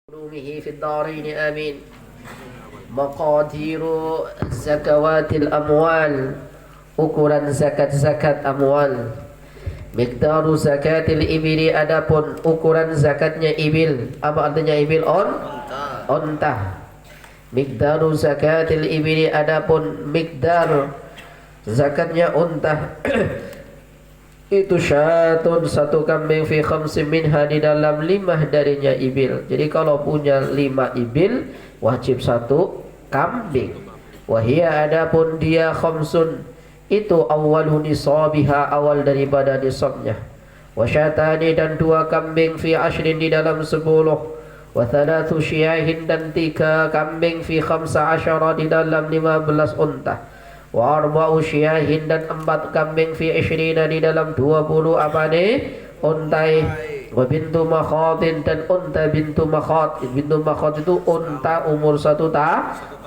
علومه في الدارين آمين. مقادير زكوات الأموال, ukuran zakat-zakat amwal. Miqdaru zakatil ibili, adapun ukuran zakatnya ibil. Apa artinya ibil? Onta. Miqdaru zakatil ibili, adapun miqdar zakatnya unta. Itu syatun, satu kambing, fi khamsin minha, di dalam 5 darinya ibil. Jadi kalau punya 5 ibil wajib satu kambing. Wahia, adapun dia khamsun, itu awwalu nisabiha, awal daripada nisabnya. Wasyatani, dan 2 kambing, fi ashrin, di dalam 10. Wa thalathu syiyahin, dan 3 kambing, fi khamsa asyara, di dalam 15 unta. Wa arba'u syiyahin, dan 4 kambing, fi ishrina, di dalam 20 apa nih? Untai. Wa bintu makhatin, dan unta bintu makhat. Bintu makhat itu unta umur 1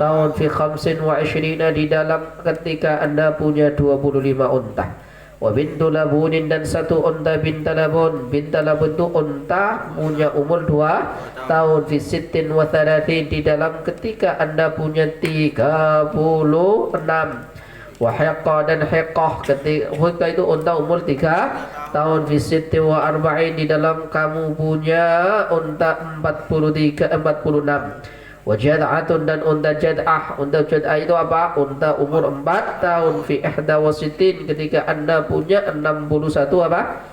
tahun, fi khamsin wa ishrina, di dalam ketika Anda punya 25 unta. Wa bintu labunin, dan 1 unta binta labun. Binta labun itu unta punya umur 2 tahun, fi sittin wa thalathin, di dalam ketika Anda punya 36. Wa hiqqa, dan hiqqah, ketika itu unta umur 3 tahun, fi sittin wa arba'in, di dalam kamu punya unta 46. Wa jad'atun, dan unta jad'ah. Unta jad'ah itu apa? Unta umur 4 tahun, fi ihda wa sittin, ketika Anda punya 61 apa?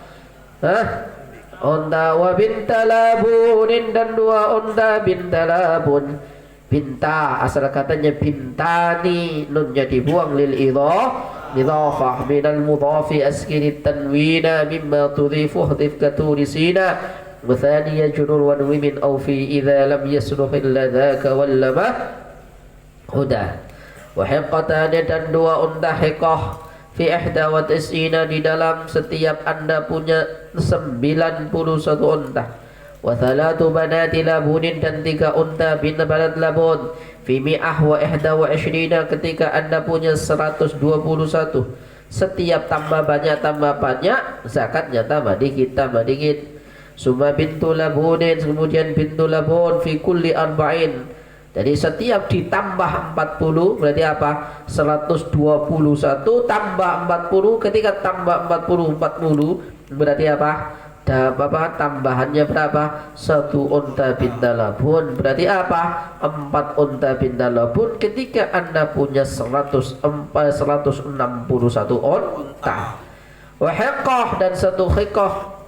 Unta. Wa binta labunin, dan 2 unta binta labun. Binta asal katanya bintani, nunnya dibuang, lil idhafah minal mudhafi askiri tanwina mimma tudhifuh dhifkaturisina wathani yajrur wa min aw fi idha lam yasluh illa dhaka wallama huda. Wa hiqqatan, dan 2 unta hiqqah, fi ihda wa tis'ina, di dalam setiap Anda punya 91 unta. Wa thalatu banati labunin, dan 3 unta bin banat labun, fi mi'ah wa ihda wa ishrina, ketika Anda punya 121. Setiap tambah banyak zakatnya tambah dikit. Suma bintu labunin, kemudian bintu labun, fi kulli arba'in. Jadi setiap ditambah 40 berarti apa? 121 tambah 40, ketika tambah 40 berarti apa? Tambahannya berapa? 1 unta binta labun, berarti apa? 4 unta binta labun, ketika Anda punya 161 unta. Wa hiqqah, dan 1 hiqqah,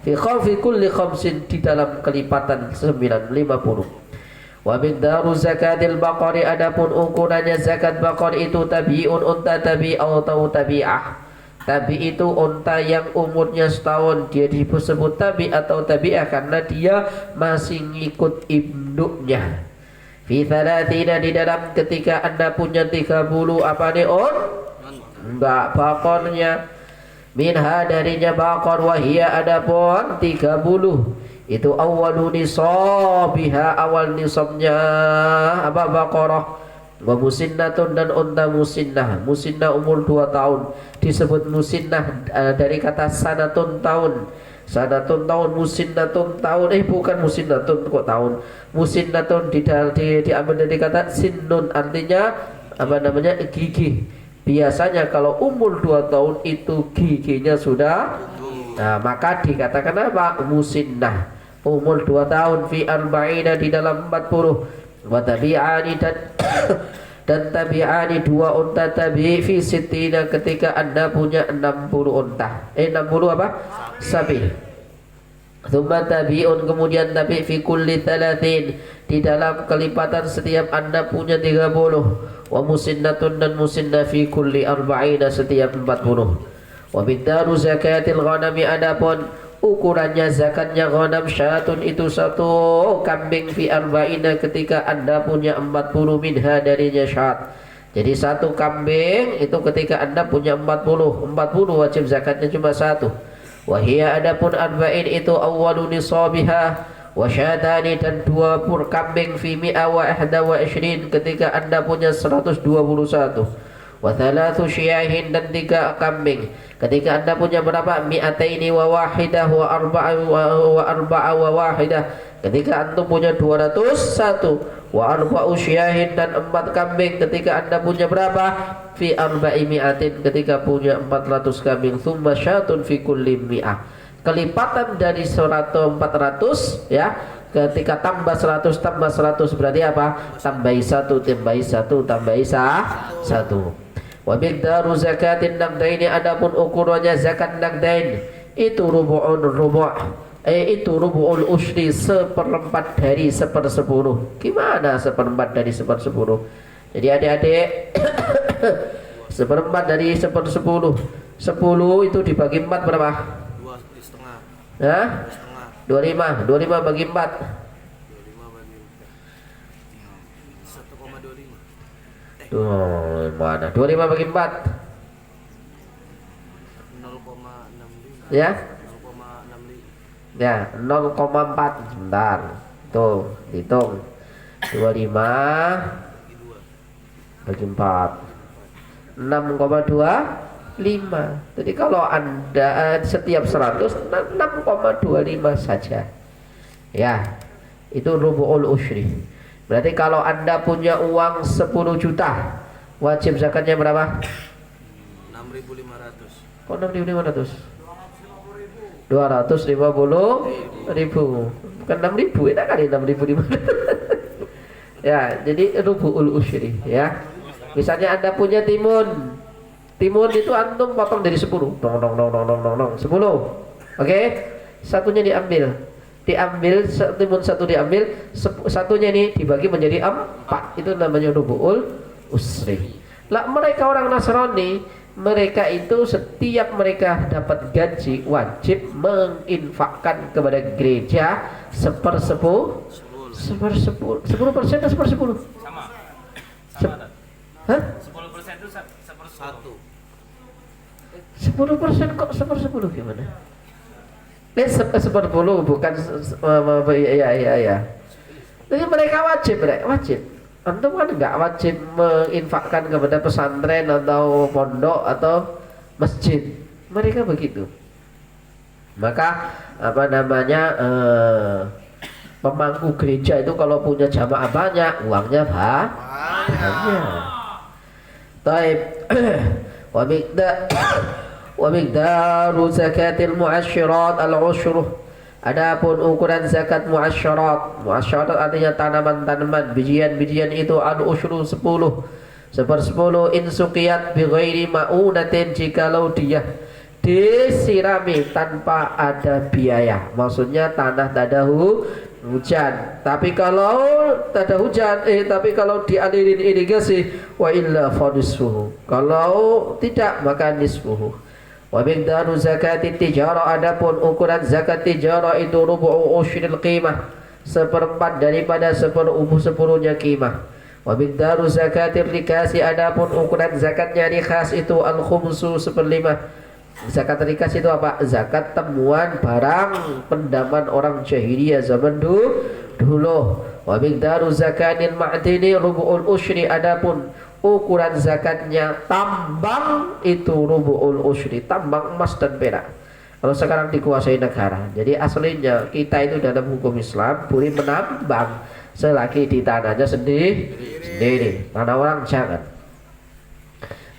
fi kulli khamsin, di dalam kelipatan 50. Wa miqdaru zakatil baqari, adapun ukurannya zakat baqar itu tabi'un, unta tabi' atau tabi'ah. Tabi itu unta yang umurnya setahun, dia disebut tabi atau tabi'ah karena dia masih ngikut induknya. Fi thalathina, di dalam ketika Anda punya 30 apa nih enggak bakornya, minha darinya bakor, wahia adapun 30, itu awwalu nisabiha, awal nisabnya apa? Baqarah. Wa musinnatun, dan unta musinnah. Musinnah umur 2 tahun, disebut musinnah dari kata sanatun tahun. Sanatun tahun, musinnatun tahun. Bukan musinnatun kok tahun. Musinnatun diambil dari kata sinnun, artinya apa namanya? Gigi. Biasanya kalau umur 2 tahun itu giginya sudah, nah maka dikatakan apa? Musinnah. Umur 2 tahun, fi arba'ina, di dalam 40. Wa tabi'ani, dan tabi'ani 2 unta tabi', fi sittina, ketika Anda punya 60 unta. 60 apa? Sapi. Tsumma tabi'un, kemudian tabi' fi kulli thalathin, di dalam kelipatan setiap Anda punya 30. Wa musinnatun, dan musinnah fi kulli arba'ina, setiap 40. Wa miqdaru zakatil ghanami, adapun ukurannya zakatnya ghanam syatun, itu 1 kambing, fi arba'ina, ketika Anda punya 40 minha darinya syat. Jadi 1 kambing itu ketika Anda punya 40 wajib zakatnya cuma 1. Wahia, adapun arba'in itu awwalu nisabiha, wa syatani, dan 20 kambing, fi mi'a wa ihda wa ishrin, ketika Anda punya 121. wa thalathu syiyahin, dan 3 kambing. Ketika Anda punya berapa? Mi'ataini wa wahidah wa arba'a wa wahidah. Ketika antum punya 201 wa arba'u syiyahin, dan 4 kambing. Ketika Anda punya berapa? Fi arba'i mi'atin, ketika punya 400 kambing. Tsumma syatun fi kulli mi'ah, kelipatan dari 400 ya. Ketika tambah 100 tambah 100 berarti apa? Tambahi 1 tambahi 1 tambahi 1. Wa miqdaru zakatin naqdaini, adapun ukurannya zakat naqdain itu itu rubu'ul usyri, 1/4 dari 1/10. Gimana 1/4 dari 1/10? Jadi adik-adik 1/4 dari 1/10. 10 itu dibagi 4 berapa? 2,5. Hah? 25 bagi 4. 1,25. Mana? 25 bagi 4. 0,65. Ya? 0,65. Ya, 0,4. Sebentar. Tuh, hitung. 25 bagi 4. 6,25. Jadi kalau Anda setiap 100 6,25 saja. Ya. Itu rubu'ul usyri. Berarti kalau Anda punya uang 10 juta, wajib zakatnya berapa? 6.500. Kok 6.500? 250.000. Bukan 6.000, enak kali 6.500. Ya, jadi rubu'ul usyri ya. Misalnya Anda punya timun. Timun itu antum potong dari 10. 10. Oke? Satunya diambil. Timun satu diambil, satunya ini dibagi menjadi 4. Itu namanya rubu'ul usri. Lah mereka orang Nasrani, mereka itu setiap mereka dapat gaji wajib menginfakkan kepada gereja 10%. 10% atau 10%? Sama. Hah? 10% itu 1/10. 10% kok 10% gimana? 10 bukan ya. Jadi mereka wajib. Antum kan enggak wajib menginfakkan kepada pesantren atau pondok atau masjid. Mereka begitu. Maka pemangku gereja itu kalau punya jamaah banyak, uangnya banyak. Taib. Wa miqdaru zakatil mu'asyirat al-usyruh. Adapun ukuran zakat mu'asyirat. Mu'asyirat artinya tanaman-tanaman, bijian-bijian itu al-usyru 10. 1/10 in suqiyat bi ghairi ma'unatin, jikalau dia disirami tanpa ada biaya. Maksudnya tanah tak ada hujan. Tapi kalau tak ada hujan, tapi kalau dialirin irigasi, wa illa fa nisfuhu. Kalau tidak maka nisfuhu. Wa miqdaru zakati tijarah, adapun ukuran zakat tijarah itu rubu'u usyril qimah, 1/4 daripada 10/10-nya qimah. Wa miqdaru zakatir rikasi, adapun ukuran zakatnya rikas itu al-khumsu 1/5. Zakat rikas itu apa? Zakat temuan barang pendaman orang jahiliyah zaman dulu. Wa miqdaru zakatil ma'dini rubu'ul usyri, adapun ukuran zakatnya tambang itu rubu'ul usyri, tambang emas dan perak. Kalau sekarang dikuasai negara. Jadi aslinya kita itu dalam hukum Islam boleh menambang selagi di tanahnya sendiri. Tanah orang jangan.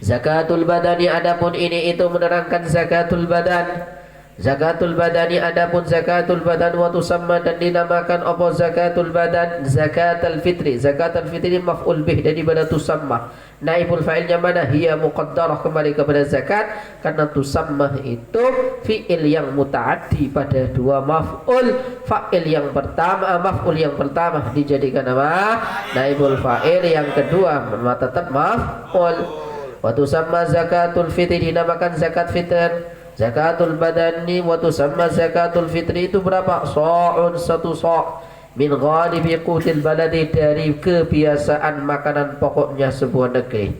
Zakatul badani, adapun ini itu menerangkan zakatul badan. Zakatul badani, adapun zakatul badan wa tusamma, dan dinamakan apa zakatul badan? Zakatul fitri. Zakatul fitri maf'ul bih daripada tusamma. Naibul fa'ilnya mana? Hiya muqaddarah, kembali kepada zakat, karena tusamma itu fi'il yang muta'addi pada 2 maf'ul. Fa'il yang pertama, maf'ul yang pertama dijadikan apa? Naibul fa'il, yang kedua tetap maf'ul. Wa tusamma zakatul fitri, dinamakan zakat fitr. Zakatul badani wa tusamma zakatul fitri itu berapa? Sa'un, 1 sa' min ghalibi qutil baladi, dari kebiasaan makanan pokoknya sebuah negeri.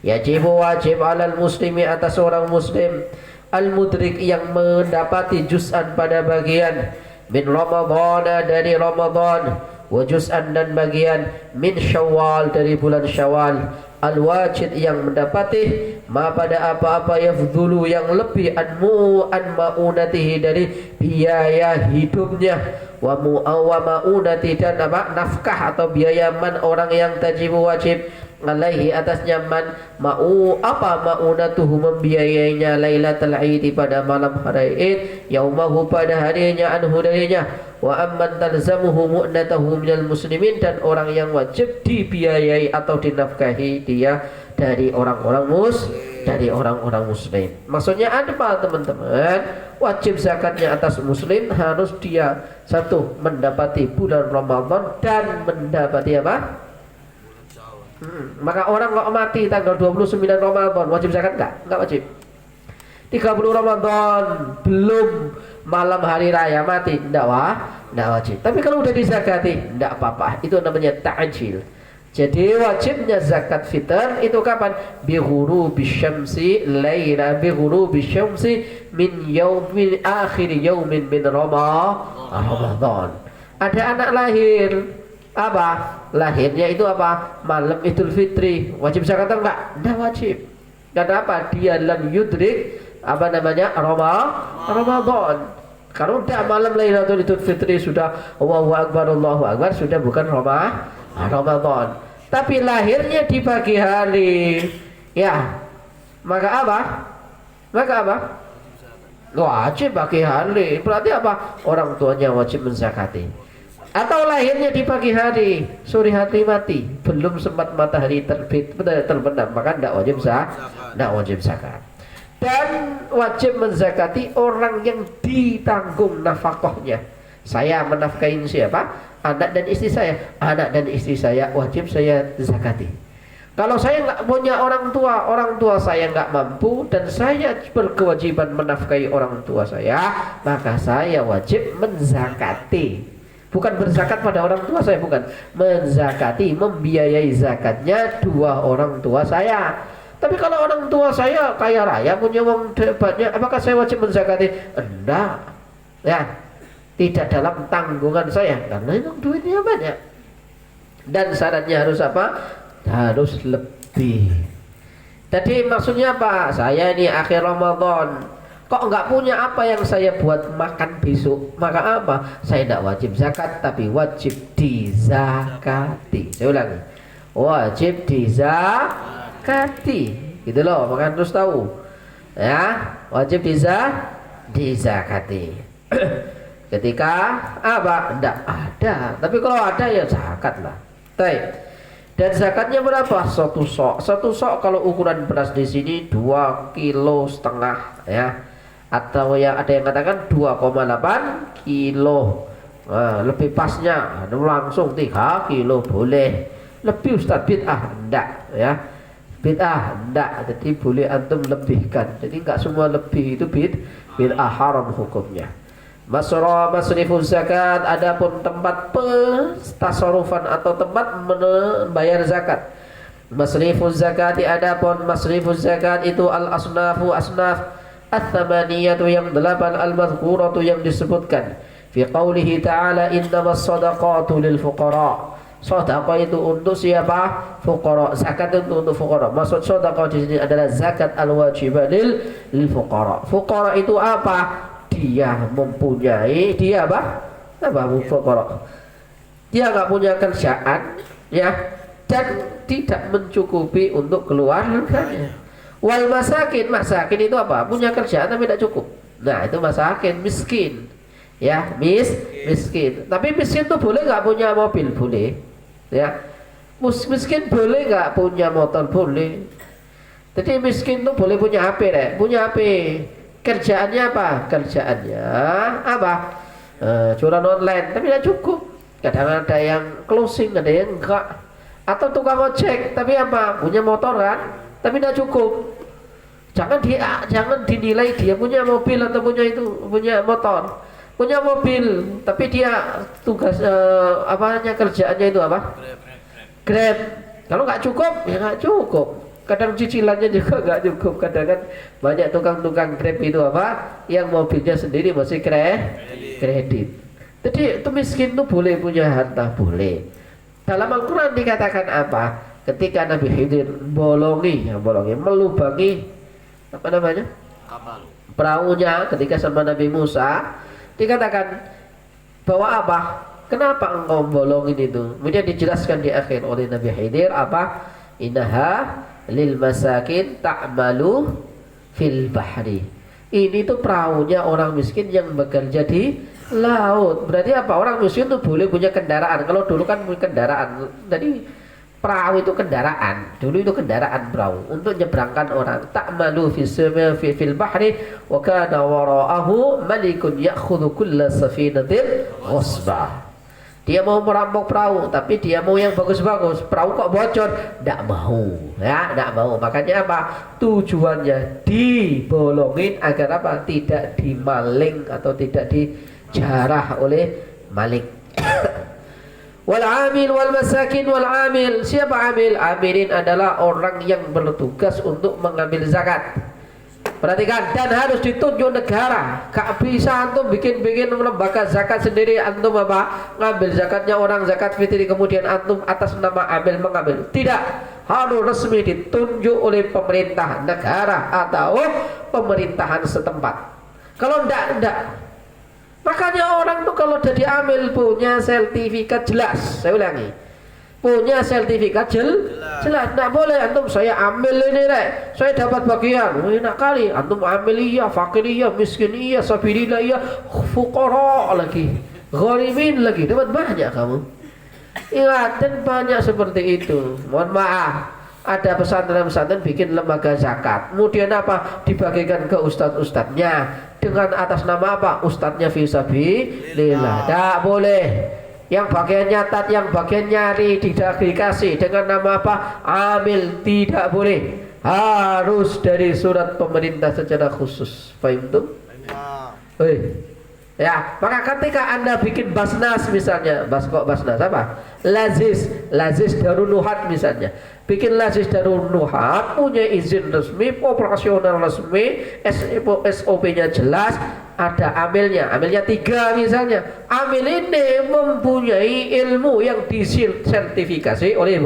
Wajib alal muslimi, atas orang muslim, al mudrik, yang mendapati juz'an pada bagian, min Ramadan, dari Ramadan, wa juz'an dan bagian min Syawal dari bulan Syawal, al-wajid yang mendapati ma pada apa-apa yafdhulu yang lebih an ma'unatihi dari biaya hidupnya, wa ma'unati dan apa nafkah atau biaya man orang yang tajibu wajib alaihi atasnya man ma'unatuhu membiayainya lailatul id pada malam hari id, yaumahu pada harinya anhu darinya, wa amman talzamuhu mu'natahu minal muslimin dan orang yang wajib dibiayai atau dinafkahi dia dari orang-orang muslim. Maksudnya apa teman-teman? Wajib zakatnya atas muslim harus dia satu mendapati bulan Ramadan dan mendapati apa? Maka orang kok mati tanggal 29 Ramadan wajib zakat enggak? Enggak wajib. 30 Ramadan belum malam hari raya mati enggak wajib. Tapi kalau udah dizakati enggak apa-apa. Itu namanya ta'jil. Jadi wajibnya zakat fitr itu kapan? Bi ghurubi syamsi laila bi ghurubi syamsi min yaumin akhir yaumin min Ramadan. Ada anak lahir apa? Lahirnya itu apa? Malam Idul Fitri. Wajib zakat atau enggak? Enggak wajib. Karena apa? Dia lam yudrik apa namanya? Ramadan. Kalau udah malam Lailatul Idul Fitri sudah Allahu Akbar sudah bukan Ramadan. Tapi lahirnya di pagi hari. Ya. Maka apa? Wajib pagi hari. Berarti apa? Orang tuanya wajib menzakati. Atau lahirnya di pagi hari, sore hari mati, belum sempat matahari terbit terbenam, maka tidak wajib zakat. Dan wajib menzakati orang yang ditanggung nafkahnya. Saya menafkahin siapa? Anak dan istri saya. Anak dan istri saya wajib saya zakati. Kalau saya nggak punya orang tua saya nggak mampu dan saya berkewajiban menafkahi orang tua saya, maka saya wajib menzakati. Bukan berzakat pada orang tua saya, bukan. Menzakati, membiayai zakatnya dua orang tua saya. Tapi kalau orang tua saya kaya raya, punya uang banyak, apakah saya wajib menzakati? Enggak. Ya, tidak dalam tanggungan saya karena itu duitnya banyak. Dan syaratnya harus apa? Harus lebih. Jadi maksudnya apa? Saya ini akhir Ramadan kok enggak punya apa yang saya buat makan besok, maka apa? Saya tidak wajib zakat, tapi wajib dizakati. Saya ulangi, wajib dizakati, gitu loh. Maka harus tahu, ya, wajib dizakati. Ketika apa? Tidak ada. Tapi kalau ada ya zakat lah. Baik. Dan zakatnya berapa? Satu sok kalau ukuran beras di sini 2,5 kilo ya. Atau yang ada yang katakan 2,8 kilo. Lebih pasnya langsung 3 kilo boleh. Lebih Ustaz bid'ah enggak ya. Bid'ah enggak. Jadi boleh antum lebihkan. Jadi enggak semua lebih itu bid'ah, haram hukumnya. Masrifuz zakat, adapun tempat tasarrufan atau tempat membayar zakat. Masrifuz zakat, adapun masrifuz zakat itu al-asnafu asnaf Ats-tsamaniyatu yang 8 al-madhkuratu yang disebutkan fi qaulihi ta'ala innamas shadaqatu lil fuqara. Sedekah itu untuk siapa? Fuqara. Zakat itu untuk fuqara. Maksud sedekah di sini adalah zakat al-wajibah lil fuqara. Fuqara itu apa? Dia mempunyai apa fuqara? Dia enggak punya kerjaan ya dan tidak mencukupi untuk keluarganya. Wal masakin itu apa? Punya kerjaan tapi tidak cukup. Nah, itu masakin, miskin. Ya, miskin. Tapi miskin tuh boleh nggak punya mobil? Boleh. Ya. Miskin boleh nggak punya motor? Boleh. Jadi miskin tuh boleh punya HP deh. Punya HP. Kerjaannya apa? Kerjaannya apa? Jualan online, tapi tidak cukup. Kadang ada yang closing, ada yang enggak. Atau tukang ojek, tapi apa? Punya motor kan? Tapi tidak cukup. Jangan dinilai dia punya mobil atau punya motor. Punya mobil, tapi dia tugas kerjaannya itu apa? Grab. Kalau nggak cukup, ya nggak cukup. Kadang cicilannya juga nggak cukup. Kadang kan banyak tukang-tukang Grab itu apa? Yang mobilnya sendiri masih kredit. Jadi itu miskin itu boleh punya harta, boleh. Dalam Al-Quran dikatakan apa? Ketika Nabi Khidir melubangi apa namanya? Kapal. Perahunya ketika sama Nabi Musa, dikatakan bahwa apa? Kenapa engkau bolongin itu? Kemudian dijelaskan di akhir oleh Nabi Khidir apa? Innaha lil masakin ta'malu fil bahri. Ini tuh perahunya orang miskin yang bekerja di laut. Berarti apa? Orang miskin tuh boleh punya kendaraan. Kalau dulu kan punya kendaraan. Jadi perahu itu kendaraan. Dulu itu kendaraan perahu untuk nyebrangkan orang. Ta'malu fil bahri wa kana wara'ahu malikun ya'khudhu kulla safinatin ghasba. Dia mau merampok perahu, tapi dia mau yang bagus-bagus. Perahu kok bocor, tidak mau, ya, tidak mau. Makanya apa? Tujuannya dibolongin agar apa? Tidak dimaling atau tidak dijarah oleh malik. Wal amil wal masakin wal amil. Siapa amil? Amilin adalah orang yang bertugas untuk mengambil zakat. Perhatikan, dan harus ditunjuk negara. Gak bisa antum bikin lembaga zakat sendiri, antum apa? Ngambil zakatnya orang zakat fitri, kemudian antum atas nama amil mengambil. Tidak, harus resmi ditunjuk oleh pemerintah negara atau pemerintahan setempat. Kalau enggak. Makanya orang tuh kalau jadi amil punya sertifikat jelas. Saya ulangi, punya sertifikat jelas. Nggak boleh antum saya ambil ini rek, saya dapat bagian. Enak kali antum ambil iya, fakir iya, miskin iya, sabilillah iya, fuqara lagi, gharimin lagi, dapat banyak kamu. Ingat, dan banyak seperti itu. Mohon maaf, ada pesantren-pesantren bikin lembaga zakat, kemudian apa? Dibagikan ke ustadz-ustadznya dengan atas nama apa? Ustadznya fisabilillah. Tidak boleh. Yang bagian nyatat, yang bagian nyari tidak dikasih dengan nama apa? Amil, tidak boleh. Harus dari surat pemerintah secara khusus. Paham tuh? Ya, maka ketika Anda bikin basnas misalnya, basnas apa? Lazis Darun Nuhat misalnya. Bikin lazis Darun Nuhat, punya izin resmi, operasional resmi, SOP-nya jelas, ada amilnya 3 misalnya. Amil ini mempunyai ilmu yang disertifikasi oleh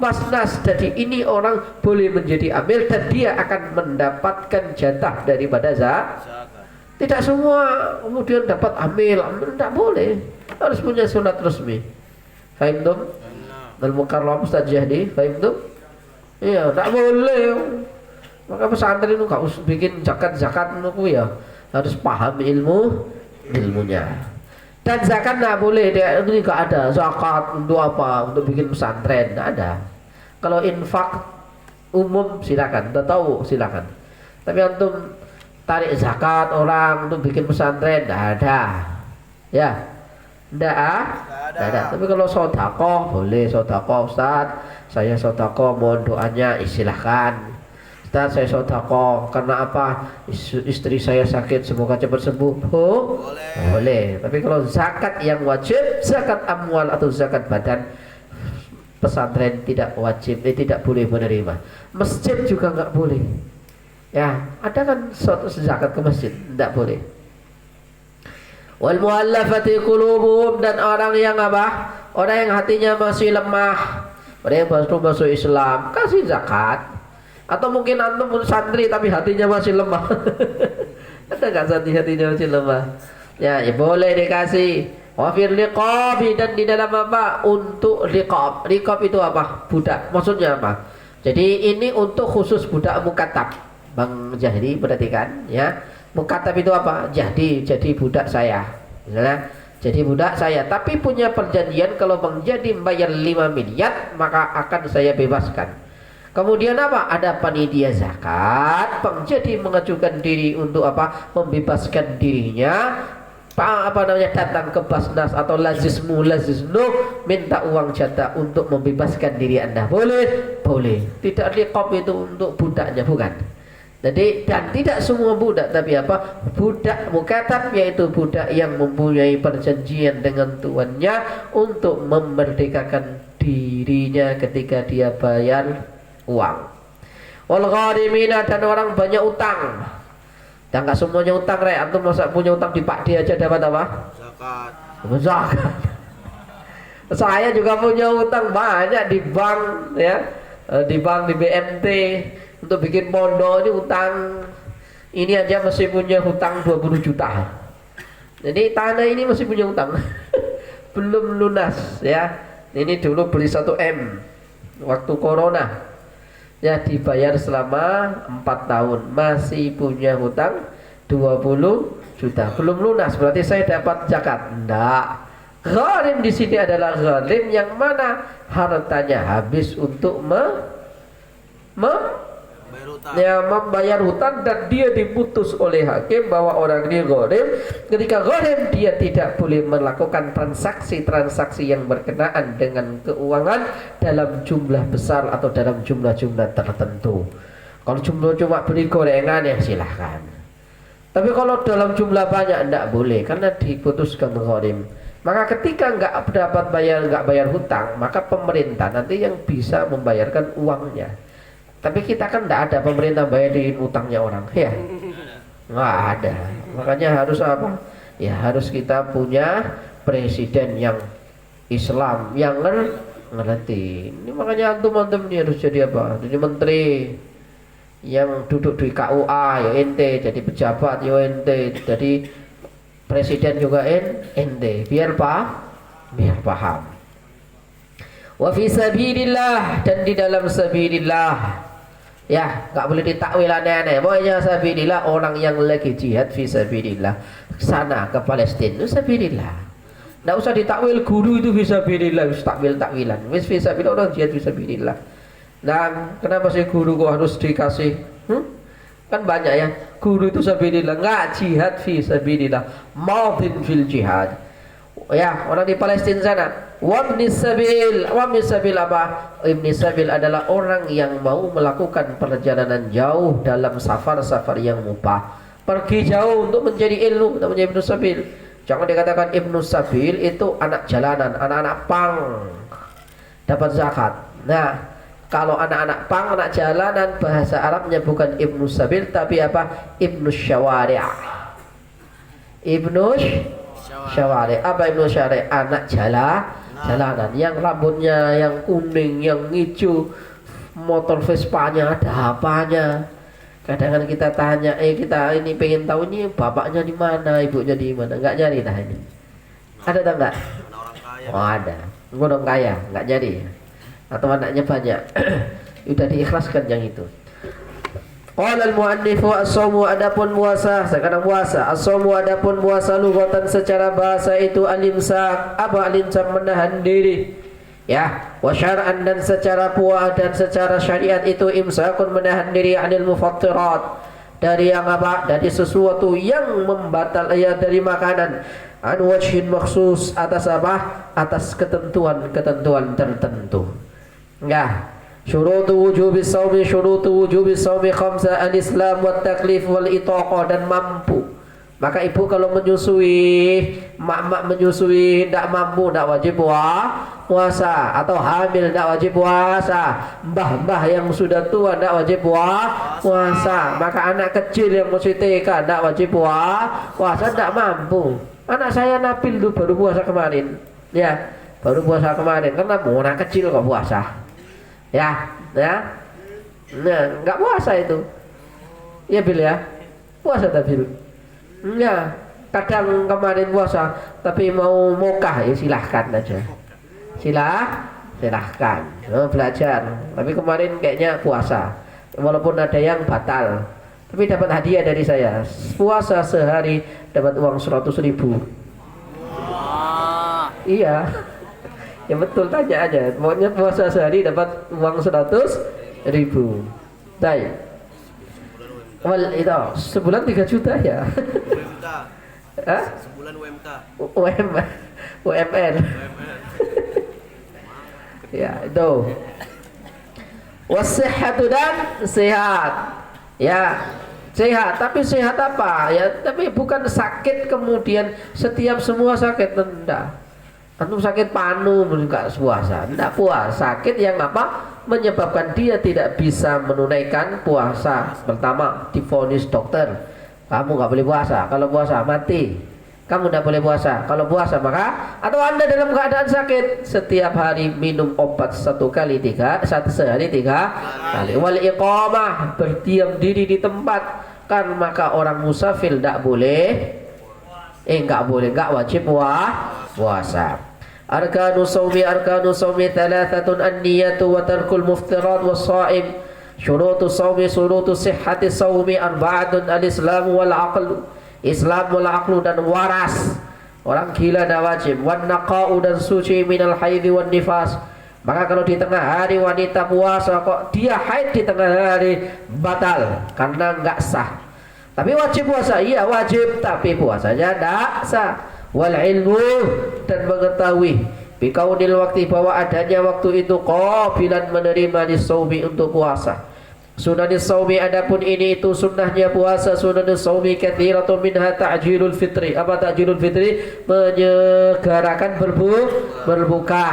basnas. Jadi ini orang boleh menjadi amil dan dia akan mendapatkan jatah daripada zakat. Tidak semua kemudian dapat amil tidak boleh, harus punya surat resmi. Fahim tuh? Al-Mukarram Ustaz Jahdi, fahim tuh? Iya, tidak boleh. Maka pesantren itu gak usah bikin zakat itu ya, harus paham ilmunya. Dan zakat tidak boleh, ini gak ada zakat untuk apa? Untuk bikin pesantren, tidak ada. Kalau infak umum silakan, udah tahu silakan. Tapi antum tarik zakat orang untuk bikin pesantren tidak ada, ya, tidak ada. Tapi kalau sodakoh boleh, sodakoh Ustaz, saya sodakoh mohon doanya, silahkan Ustaz, saya sodakoh karena apa? Istri saya sakit, semoga cepat sembuh. Boleh. Tapi kalau zakat yang wajib, zakat amwal atau zakat badan, pesantren tidak wajib, tidak boleh menerima. Masjid juga nggak boleh. Ya, ada kan suatu zakat ke masjid, tidak boleh. Wal muallafati qulubuhum, dan orang yang apa? Orang yang hatinya masih lemah, orang yang baru masuk Islam, kasih zakat. Atau mungkin antum pun santri tapi hatinya masih lemah. Ada enggak santri hatinya masih lemah? Ya, boleh dikasih. Wa fil liqabi, dan di dalam apa? Untuk liqab. Liqab itu apa? Budak. Maksudnya apa? Jadi ini untuk khusus budak mukatab. Bang Jahdi perhatikan ya, mukatab itu apa? Jadi budak saya, misalnya jadi budak saya, tapi punya perjanjian kalau Bang Jahdi bayar 5 miliar maka akan saya bebaskan. Kemudian apa? Ada panitia zakat, Bang Jahdi mengajukan diri untuk apa? Membebaskan dirinya. Datang ke basnas atau lazisnu, minta uang jatah untuk membebaskan diri Anda. Boleh? Tidak liqab itu untuk budaknya, bukan. Jadi, dan tidak semua budak, tapi apa? Budak mukatab, yaitu budak yang mempunyai perjanjian dengan tuannya untuk memerdekakan dirinya ketika dia bayar uang. Wal gharimina, dan orang banyak utang. Dan nggak semuanya utang, antum masa punya utang di Pak D aja dapat apa? Zakat. zakat. Saya juga punya utang banyak di bank ya, di bank, di BNT untuk bikin pondok ini utang. Ini aja masih punya hutang 20 juta. Jadi tanah ini masih punya utang. Belum lunas ya. Ini dulu beli 1 M waktu corona. Ya dibayar selama 4 tahun, masih punya hutang 20 juta. Belum lunas, berarti saya dapat zakat? Enggak. Gharim di sini adalah gharim yang mana hartanya habis untuk Bayar utang. membayar hutang, dan dia diputus oleh hakim bahwa orang ini gharim. Ketika gharim, dia tidak boleh melakukan transaksi-transaksi yang berkenaan dengan keuangan dalam jumlah besar atau dalam jumlah-jumlah tertentu. Kalau cuma beli gorengan ya silahkan. Tapi kalau dalam jumlah banyak tidak boleh, karena diputuskan gharim. Maka ketika nggak bayar hutang, maka pemerintah nanti yang bisa membayarkan uangnya. Tapi kita kan tidak ada pemerintah bayarin utangnya orang, ya nggak ada. Makanya harus apa? Ya harus kita punya presiden yang Islam, yang ngerti. Ini makanya antum ini harus jadi apa? Jadi menteri yang duduk di KUA ya ente, jadi pejabat ya ente, jadi presiden juga ente, biar paham. Wa fi sabilillah, dan di dalam sabilillah. Ya, enggak boleh ditakwil aneh-aneh. Pokoknya sabilillah, orang yang lagi jihad fi sabilillah sana ke Palestina, sabilillah. Enggak usah ditakwil guru itu fi sabilillah, wis takwilan. Wis fi sabilillah, orang jihad fi sabilillah. Nah, kenapa sih guru kok harus dikasih? Kan banyak ya, guru itu sabilillah, enggak jihad fi sabilillah, maudin fil jihad. Ya, orang di Palestina sana, wabni sabil apa? Ibni sabil adalah orang yang mau melakukan perjalanan jauh dalam safar-safar yang mubah. Pergi jauh untuk mencari ilmu, namanya ibnu sabil. Jangan dikatakan ibnu sabil itu anak jalanan, anak-anak pang dapat zakat. Nah, kalau anak-anak pang, anak jalanan, bahasa Arabnya bukan ibnu sabil tapi apa? Ibnu syawari'. Ibnu syawari'. Apa ibnu syawari'? Anak jalanan yang rambutnya yang kuning, yang hijau, motor Vespanya ada apanya. Kadang-kadang kita tanya, kita ini pengen tahu ini bapaknya di mana, ibunya di mana. Enggak nyari dah ini. Ada tak enggak? Orang kaya. Oh ada. Orang kaya, enggak jadi. Atau anaknya banyak. Sudah diikhlaskan yang itu. Qala al-mu'annifu as-sawmu, adapun puasa, sekarang puasa. As-sawmu adapun puasa lughatan secara bahasa itu al-imsak. Apa al-imsak? Menahan diri. Ya, wa syar'an, dan secara puasa dan secara syariat itu imsakun, menahan diri anil mufattirat, dari yang apa? Dari sesuatu yang membatal, ya dari makanan. An wajhin maksus, atas apa? Atas ketentuan tertentu. Ya. Syurutu wujubi sawmi khamsa, al-islam wa taklif wal itaqah, dan mampu. Maka ibu kalau menyusui, mak menyusui tidak mampu, tidak wajib puasa. Atau hamil tidak wajib puasa. Mbah-mbah yang sudah tua tidak wajib puasa. Maka anak kecil yang masih TK tidak wajib puasa, tidak mampu. Anak saya Nabil itu baru puasa kemarin. Ya, baru puasa kemarin karena mau anak kecil kok puasa. Ya. Nah, enggak puasa itu. Ya Bil ya. Puasa tak Bil? Ya, kadang kemarin puasa tapi mau mokah ya silahkan aja. Silahkan belajar. Tapi kemarin kayaknya puasa, walaupun ada yang batal. Tapi dapat hadiah dari saya. Puasa sehari dapat uang 100.000. Iya. Ya betul, tanya aja. Pokoknya puasa sehari dapat uang 100.000. Baik. Well, itu sebulan 3 juta ya. UMK. Hah? Sebulan UMK. UMR. Ya, itu. Wasihhatu, dan sehat. Ya, sehat. Tapi sehat apa? Ya, tapi bukan sakit kemudian setiap semua sakit, enggak. Antum sakit panu enggak puasa, enggak puasa. Sakit yang apa? Menyebabkan dia tidak bisa menunaikan puasa. Pertama, divonis dokter, kamu nggak boleh puasa. Kalau puasa mati. kamu tidak boleh puasa. Kalau puasa maka, atau Anda dalam keadaan sakit, setiap hari minum obat sehari 3 kali. Wal iqamah, berdiam diri di tempat, kan maka orang musafir tidak boleh, enggak wajib puasa. Arkanu sawmi thalathatun an-niyatu wa tarkul muftirat was-shaim. Syurutu sawmi syurutu sihhati sawmi arba'atun al-islam wal aql. Islam wal aqlu dan waras. Orang gila dah wajib. Wan naqa'u dan suci minal haidhi wan nifas. Maka kalau di tengah hari wanita puasa kok dia haid di tengah hari, batal karena enggak sah. Tapi wajib puasa, iya wajib, tapi puasanya enggak sah. Wal ilmu dan mengetahui bikaunil waktu bahwa adanya waktu itu qabilan menerima disaumi untuk puasa. Sunanis saumi adapun ini itu sunnahnya puasa. Sunanis saumi katsiratun minha ta'jilul fitri. Apa ta'jilul fitri? Menyegerakan berbuka.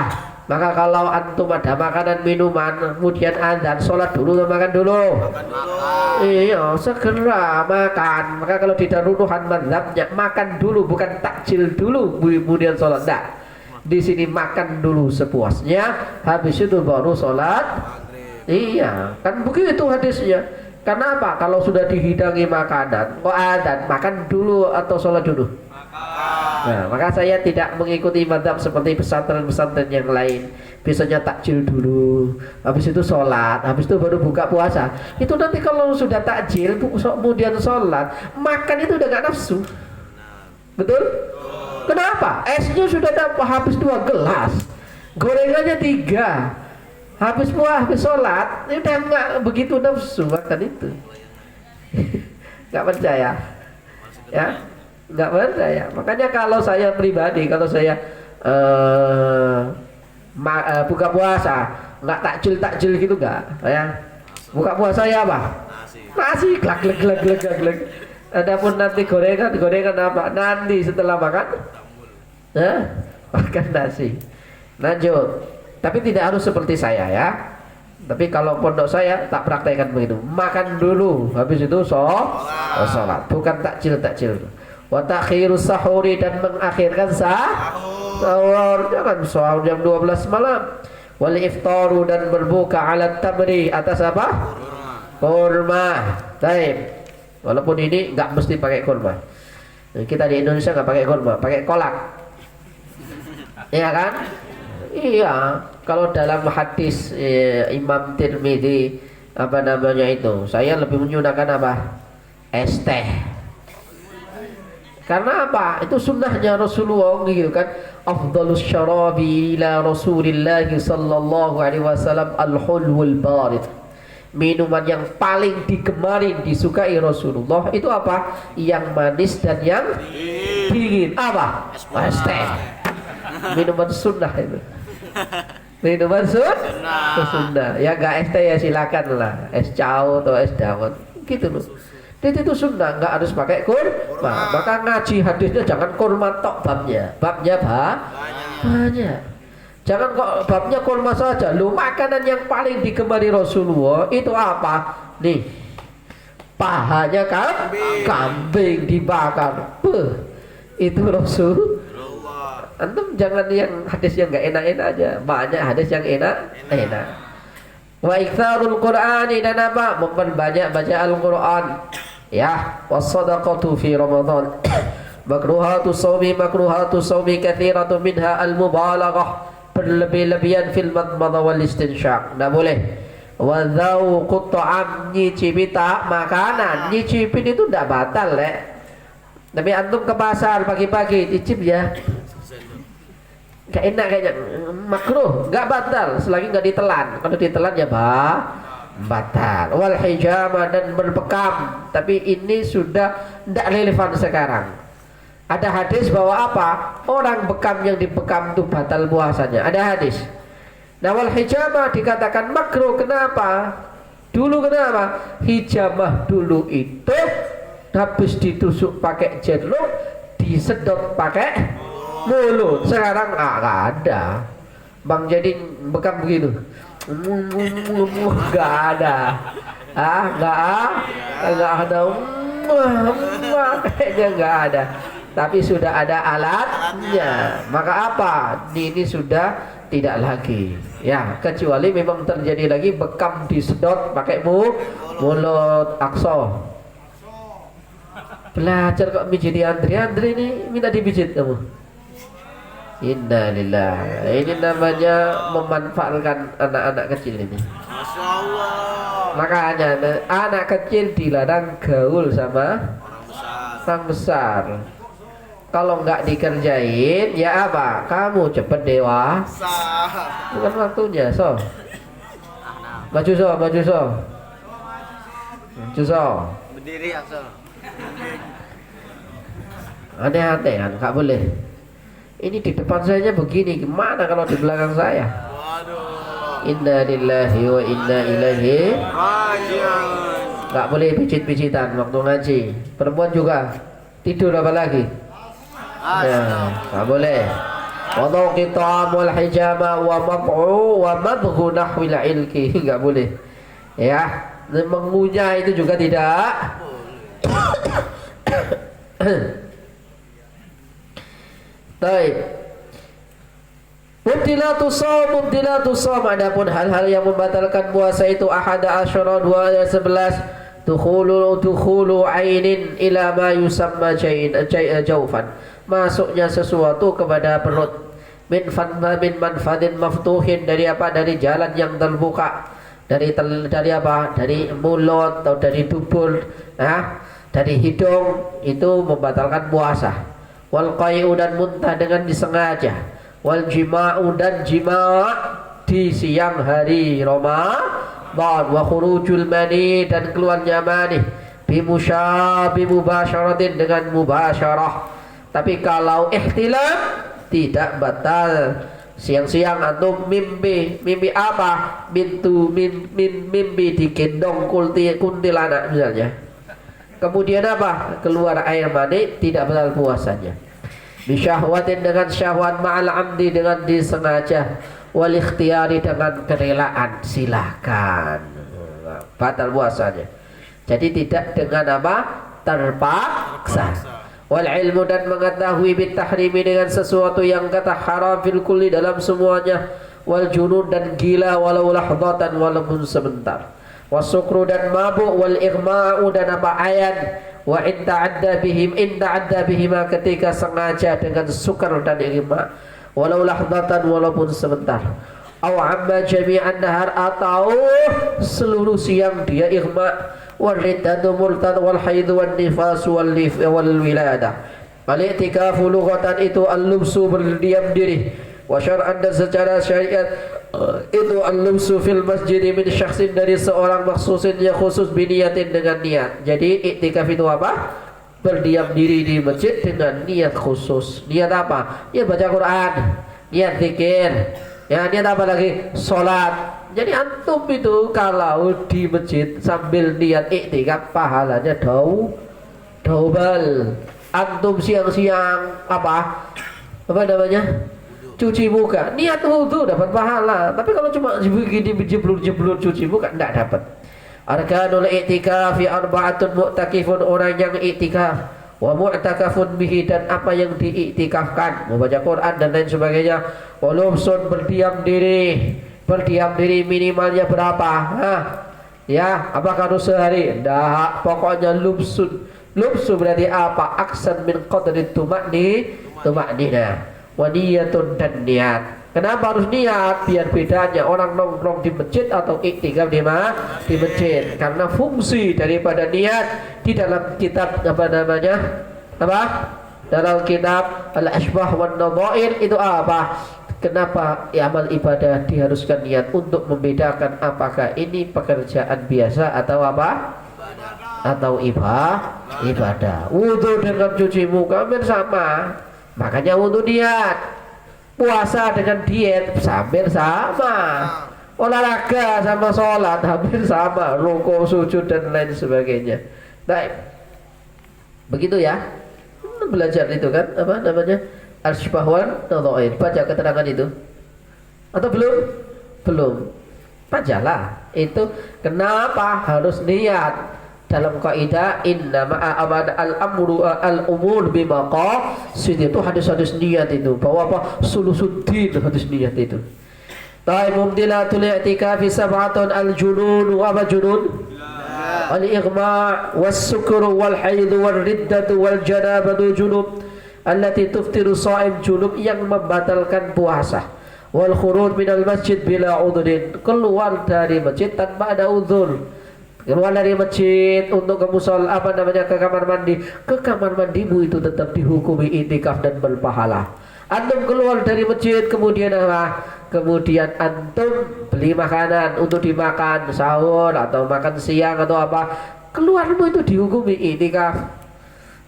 Maka kalau antum ada makanan minuman, kemudian azan, sholat dulu atau makan dulu? Iya, segera makan. Maka kalau di daruruhan mazhabnya makan dulu, bukan takjil dulu kemudian sholat. Enggak. Di sini makan dulu sepuasnya, habis itu baru sholat. Iya, kan begitu hadisnya. Karena apa? Kalau sudah dihidangi makanan, kok azan, makan dulu atau sholat dulu? Nah, maka saya tidak mengikuti mazhab seperti pesantren-pesantren yang lain. Biasanya takjil dulu, habis itu sholat, habis itu baru buka puasa. Itu nanti kalau sudah takjil, kemudian sholat, makan itu udah gak nafsu. Betul? Kenapa? Esnya sudah habis 2 gelas, gorengannya 3. Habis sholat, ini udah nggak begitu nafsu makan itu. Nggak percaya, ya? Nggak percaya. Makanya kalau saya pribadi, kalau saya buka puasa, nggak takjil gitu nggak, ya? Buka puasa ya apa? Nasi, glek. Adapun nanti gorengan apa? Nanti setelah makan, makan nasi. Lanjut. Tapi tidak harus seperti saya ya. Tapi kalau pondok saya tak praktekkan begitu. Makan dulu, habis itu sholat. Bukan takjil. Wa takhirus sahuri dan mengakhirkan sahur. Jangan sahur jam 12 malam. Wal iftaru dan berbuka ala tamri atas apa? Kurma. Baik. Walaupun ini enggak mesti pakai kurma. Kita di Indonesia enggak pakai kurma, pakai kolak. Iya kan? Iya, kalau dalam hadis Imam Tirmidzi apa namanya itu, saya lebih menyunakan apa? Es teh. Karena apa? Itu sunnahnya Rasulullah gitu kan. Afdhalus syarabi ila Rasulillah sallallahu alaihi wasallam al-hulwul barid. Minuman yang paling digemari, disukai Rasulullah itu apa? Yang manis dan yang dingin. Apa? Es teh. Minuman sunnah itu. Minuman sunnah. Ya enggak es teh ya silakan lah. Es cao atau es dawet. Gitu loh. Itu sunnah, enggak harus pakai kurma. Maka ngaji hadisnya jangan kurma tok babnya. Babnya banyak. Jangan kok babnya kurma saja. Lu makanan yang paling digemari Rasulullah itu apa? Nih. Pahanya kambing dibakar. Itu Rasul. Antum jangan yang hadis yang enggak enak-enak aja. Banyak hadis yang enak. Wa iktsarul Qur'ani dan apa? Memperbanyak baca Al-Qur'an. Ya, was-shadaqatu fi Ramadan. Makruhatu shaumi katsiratu minha al-mubalaghah. Berlebih-lebihan fil madmadah wal istinsyaq. Enggak boleh. Wa dzauqut ta'am, nyicipi makanan. Nyicipin itu enggak batal, Tapi antum ke pasar pagi-pagi cicip ya. Gak enak kayaknya, makruh, gak batal selagi gak ditelan. Kalau ditelan ya batal. Wal hijama dan berbekam, tapi ini sudah tidak relevan sekarang. Ada hadis bahwa apa? Orang bekam yang dibekam itu batal puasanya. Ada hadis. Nah, wal hijama dikatakan makruh. Kenapa? Dulu kenapa? Hijamah dulu itu habis ditusuk pakai jeruk, disedot pakai mulut. Sekarang nggak ada. Bang jadi bekam begitu. Nggak ada. Nggak ada. Kayaknya nggak ada. tapi sudah ada alatnya. Maka apa? Ini sudah tidak lagi. Ya, kecuali memang terjadi lagi bekam disedot pakai mulut akso. Belajar kok mijiti Andri ini minta dipijit kamu. Innalillah. Ini namanya memanfaatkan anak-anak kecil ini. Masya Allah. Makanya anak kecil dilarang gaul sama orang besar. Kalau nggak dikerjain, ya apa? Kamu cepet dewasa. Bukan waktunya, so. Maju so. Maju so. Berdiri Akso. Aneh-aneh kan, nggak boleh. Ini di depan saya begini, gimana kalau di belakang saya? Waduh. Inna lillahi wa inna ilaihi. Rajiun. Nggak boleh pijit-pijitan waktu ngaji. Perempuan juga tidur apa lagi? Ya, nggak boleh. Wadau qitamul hijama wa mab'u wa mabghu nahwil ilki. Nggak boleh. Ya, mengunyah itu juga tidak. Baik. Mubtilatu shaum adapun hal-hal yang membatalkan puasa itu ahada asyara 11 dukhulu ainin ila ma yusamma jawfan, masuknya sesuatu kepada perut, min manfadin maftuhin, dari apa? Dari jalan yang terbuka, dari apa? Dari mulut atau dari dubur, dari hidung, itu membatalkan puasa. Wal qai'u, dan muntah dengan disengaja. Wal jima'u, dan jima' di siang hari Ramadan. Wa khurujul mani, dan keluarnya mani. Bimubasharatin, dengan mubasyarah. Tapi kalau ihtilam tidak batal. Siang-siang atau mimpi apa? Mimpi digendong kuntilanak misalnya. Kemudian apa? Keluar air mani, tidak batal puasanya. Bisyahwatin, dengan syahwat, ma'al amdi, dengan disengaja, wal ikhtiyari, dengan kerelaan, silakan, batal puasanya. Jadi tidak dengan apa? Terpaksa. Wal ilmu, dan mengetahui bitahrimi, dengan sesuatu yang kata haram fil kulli, dalam semuanya. Wal junun, dan gila, walau lahdatan, walaupun sebentar. Wasukru, dan mabuk. Wal ighma'u, dan apa? Ayan. Wa in ta'adda bihima, ketika sengaja dengan sukar dan ighma, walau lahdatan, walaupun sebentar. Aw amma jami'an nahar, atau seluruh siang dia ighma. Wal riddatu murtad, wal haid, wal nifas, wal wilada. Al-i'tikafu lughatan itu al-lubsu, berdiam diri. Wa syar'an, dan secara syariat itu al-lubsu fil masjid min syakhsin, dari seorang maksusin yang khusus, biniyatin, dengan niat. Jadi iktikaf itu apa? Berdiam diri di masjid dengan niat khusus. Niat apa? Ya baca Quran, niat zikir, ya niat apa lagi? Salat. Jadi antum itu kalau di masjid sambil niat iktikaf, pahalanya double. Antum siang-siang apa namanya? Cuci muka, niat wudu dapat pahala. Tapi kalau cuma begini jeblur cuci muka, tidak dapat. Arkanul i'tikafi arba'atun, mu'takifun, orang yang i'tikaf, wa mu'takafun bihi, dan apa yang diiktikafkan, membaca Quran dan lain sebagainya. Wa lubsun, berdiam diri minimalnya berapa? Ya, apakah harus sehari? Dah, pokoknya lubsun berarti apa? Aksan min qadri tumaknina. Waniyatun, dan niat. Kenapa harus niat? Biar bedanya orang nongkrong di masjid atau iktikaf di masjid. Karena fungsi daripada niat di dalam kitab dalam kitab Al-Ashbah wan Nadhair itu apa? Kenapa amal ibadah diharuskan niat? Untuk membedakan apakah ini pekerjaan biasa atau apa? Atau ibadah. Wudu dengan cuci muka hampir sama. Makanya untuk niat. Puasa dengan diet hampir sama. Olahraga sama sholat hampir sama. Rukuk, sujud, dan lain sebagainya. Baik. Begitu ya. Belajar itu kan apa namanya? Al-Ashbah wan Nadhair. Baca keterangan itu. Atau belum? Bacalah. Itu kenapa harus niat dalam kaidah inna ma'a al-amru al-umur bimaqasid itu hadis-hadis niat itu bahwa apa sulusuddin hadis niat itu. Taib mumdilatul i'tikafi sab'atun al-junun wa apa junun? Al-ighma' was-sukr wal-haid wal-riddah wal-janabah junub allati tuftiru sha'im junub yang membatalkan puasa. Wal khuruj minal masjid bila udhrin, keluar dari masjid tanpa ada udzur. Keluar dari masjid untuk ke musola ke kamar mandi, ke kamar mandimu itu tetap dihukumi itikaf dan berpahala. Antum keluar dari masjid kemudian apa? Kemudian antum beli makanan untuk dimakan sahur atau makan siang atau apa, keluarmu itu dihukumi itikaf.